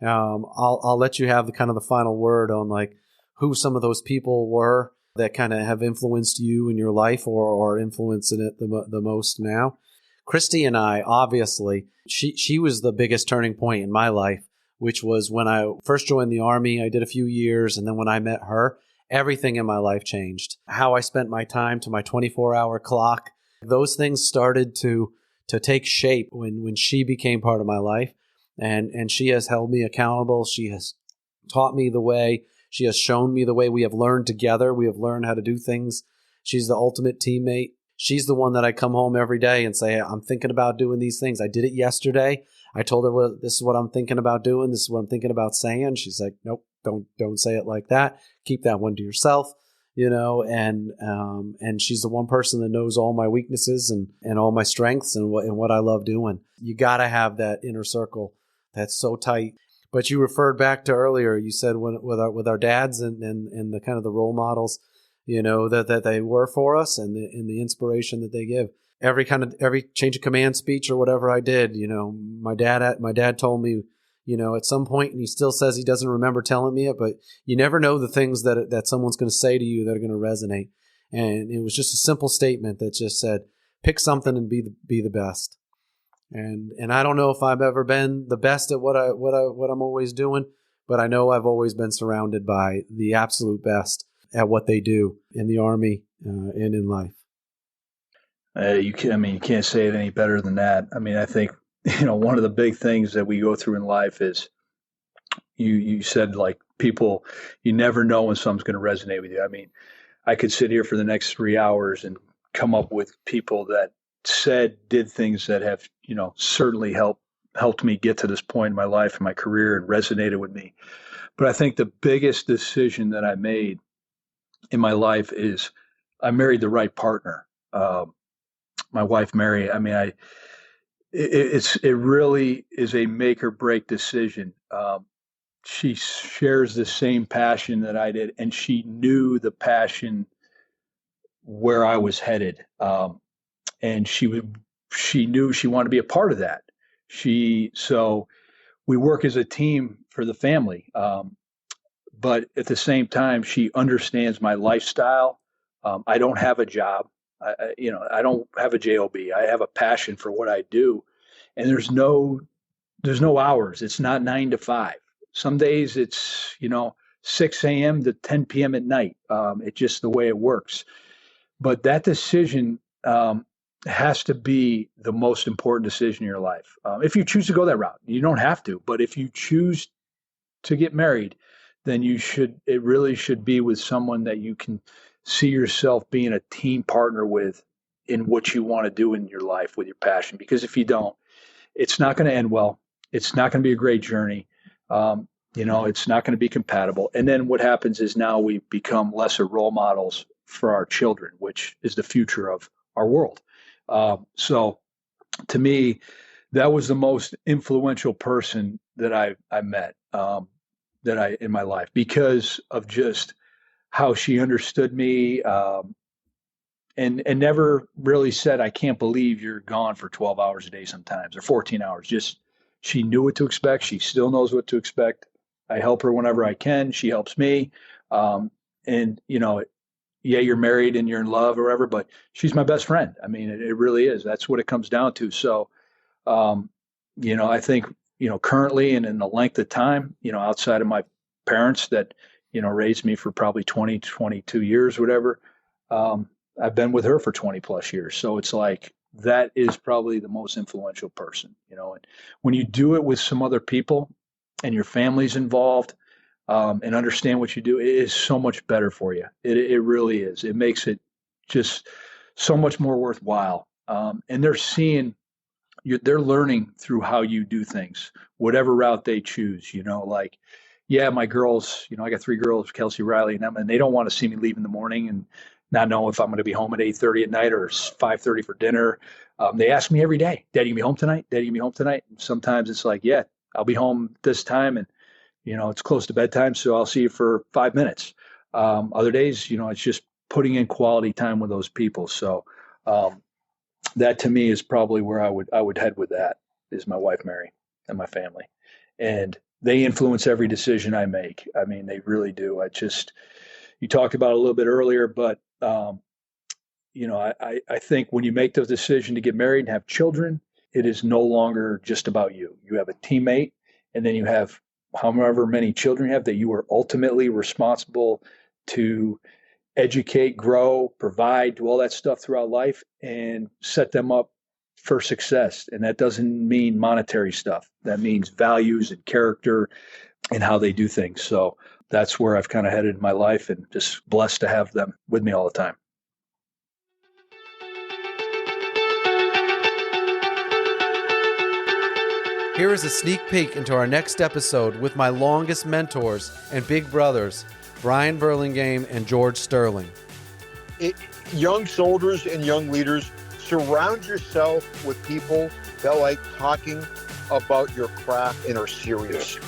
Speaker 1: I'll let you have the final word on like who some of those people were that kind of have influenced you in your life or influencing it the most now. Christy and I, obviously, she was the biggest turning point in my life, which was when I first joined the Army. I did a few years, and then when I met her, everything in my life changed. How I spent my time to my 24-hour clock, those things started to take shape when she became part of my life, and she has held me accountable. She has taught me the way. She has shown me the way. We have learned together. We have learned how to do things. She's the ultimate teammate. She's the one that I come home every day and say, I'm thinking about doing these things. I did it yesterday. I told her, well, this is what I'm thinking about doing. This is what I'm thinking about saying. She's like, nope, don't say it like that. Keep that one to yourself, and she's the one person that knows all my weaknesses and all my strengths and what I love doing. You got to have that inner circle that's so tight. But you referred back to earlier, you said with our dads and the kind of the role models, that they were for us and the inspiration that they give. Every change of command speech or whatever I did, my dad told me, at some point, and he still says he doesn't remember telling me it, but you never know the things that someone's going to say to you that are going to resonate. And it was just a simple statement that just said, pick something and be the best. And I don't know if I've ever been the best at what I'm always doing, but I know I've always been surrounded by the absolute best at what they do in the Army and in life.
Speaker 2: You can't say it any better than that. I mean, I think, one of the big things that we go through in life is you said, like, people, you never know when something's going to resonate with you. I mean, I could sit here for the next 3 hours and come up with people that did things that have, certainly helped me get to this point in my life and my career and resonated with me. But I think the biggest decision that I made in my life is I married the right partner. My wife, Mary, I mean, it really is a make or break decision. She shares the same passion that I did, and she knew the passion where I was headed. And she knew she wanted to be a part of that. So we work as a team for the family. But at the same time, she understands my lifestyle. I don't have a job. I don't have a job. I have a passion for what I do, and there's no hours. It's not 9 to 5. Some days it's 6 a.m. to 10 p.m. at night. It's just the way it works. But that decision has to be the most important decision in your life. If you choose to go that route, you don't have to. But if you choose to get married, then it really should be with someone that you can see yourself being a team partner with in what you want to do in your life with your passion. Because if you don't, it's not going to end well. It's not going to be a great journey. It's not going to be compatible. And then what happens is now we become lesser role models for our children, which is the future of our world. So to me, that was the most influential person that I met in my life, because of just how she understood me, and never really said, I can't believe you're gone for 12 hours a day sometimes, or 14 hours. Just, she knew what to expect. She still knows what to expect. I help her whenever I can. She helps me. You're married and you're in love or whatever, but she's my best friend. I mean, it really is. That's what it comes down to. So, I think, currently and in the length of time, outside of my parents that, raised me for probably 20, 22 years, whatever, I've been with her for 20 plus years. So it's like, that is probably the most influential person, and when you do it with some other people and your family's involved, and understand what you do, it is so much better for you. It really is. It makes it just so much more worthwhile. And they're learning through how you do things, whatever route they choose, my girls, I got 3 girls, Kelsey, Riley, and Emma, and they don't want to see me leave in the morning and not know if I'm going to be home at 8:30 at night or 5:30 for dinner. They ask me every day, Daddy, you be home tonight? Daddy, you be home tonight? And sometimes it's like, yeah, I'll be home this time. And, it's close to bedtime, so I'll see you for 5 minutes. Other days, it's just putting in quality time with those people. So that to me is probably where I would head with that, is my wife, Mary, and my family. And they influence every decision I make. I mean, they really do. You talked about it a little bit earlier, but, I think when you make the decision to get married and have children, it is no longer just about you. You have a teammate, and then you have however many children you have that you are ultimately responsible to educate, grow, provide, do all that stuff throughout life and set them up for success. And that doesn't mean monetary stuff. That means values and character and how they do things. So that's where I've kind of headed in my life, and just blessed to have them with me all the time.
Speaker 1: Here is a sneak peek into our next episode with my longest mentors and big brothers, Brian Burlingame and George Sterling.
Speaker 3: Young soldiers and young leaders, surround yourself with people that like talking about your craft and are serious.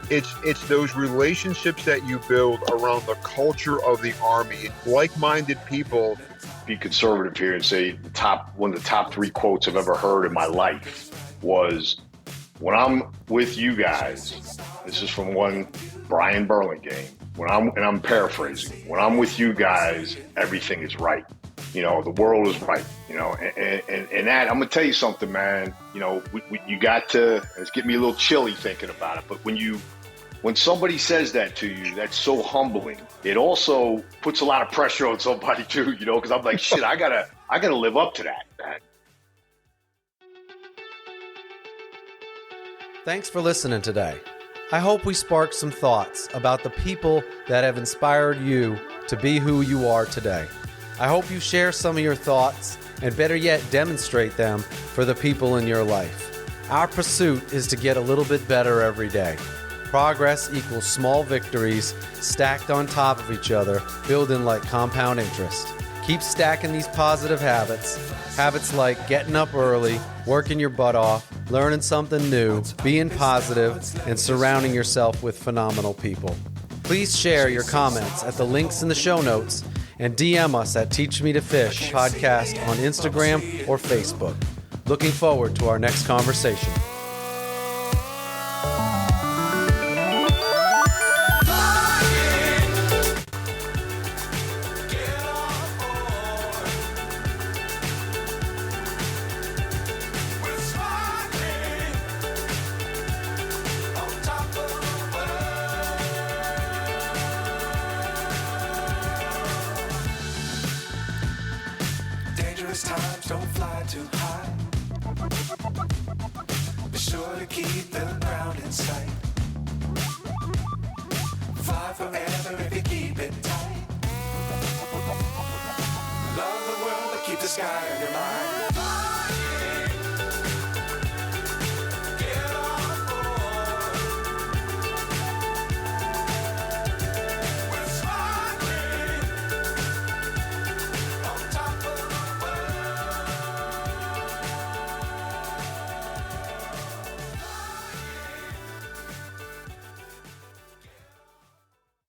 Speaker 3: It's those relationships that you build around the culture of the Army, like-minded people.
Speaker 4: Be conservative here and say one of the top 3 quotes I've ever heard in my life was, when I'm with you guys, this is from one Brian Burlingame, and I'm paraphrasing, when I'm with you guys, everything is right. The world is right, and that, I'm going to tell you something, man, you got to, it's getting me a little chilly thinking about it, but when somebody says that to you, that's so humbling. It also puts a lot of pressure on somebody too, because I'm like, shit, I gotta live up to that, man.
Speaker 1: Thanks for listening today. I hope we sparked some thoughts about the people that have inspired you to be who you are today. I hope you share some of your thoughts, and better yet, demonstrate them for the people in your life. Our pursuit is to get a little bit better every day. Progress equals small victories stacked on top of each other, building like compound interest. Keep stacking these positive habits like getting up early, working your butt off, learning something new, being positive, and surrounding yourself with phenomenal people. Please share your comments at the links in the show notes, and DM us at Teach Me to Fish podcast on Instagram or Facebook. Looking forward to our next conversation.
Speaker 5: Times don't fly too high. Be sure to keep the ground in sight. Fly forever if you keep it tight. Love the world, but keep the sky on your mind.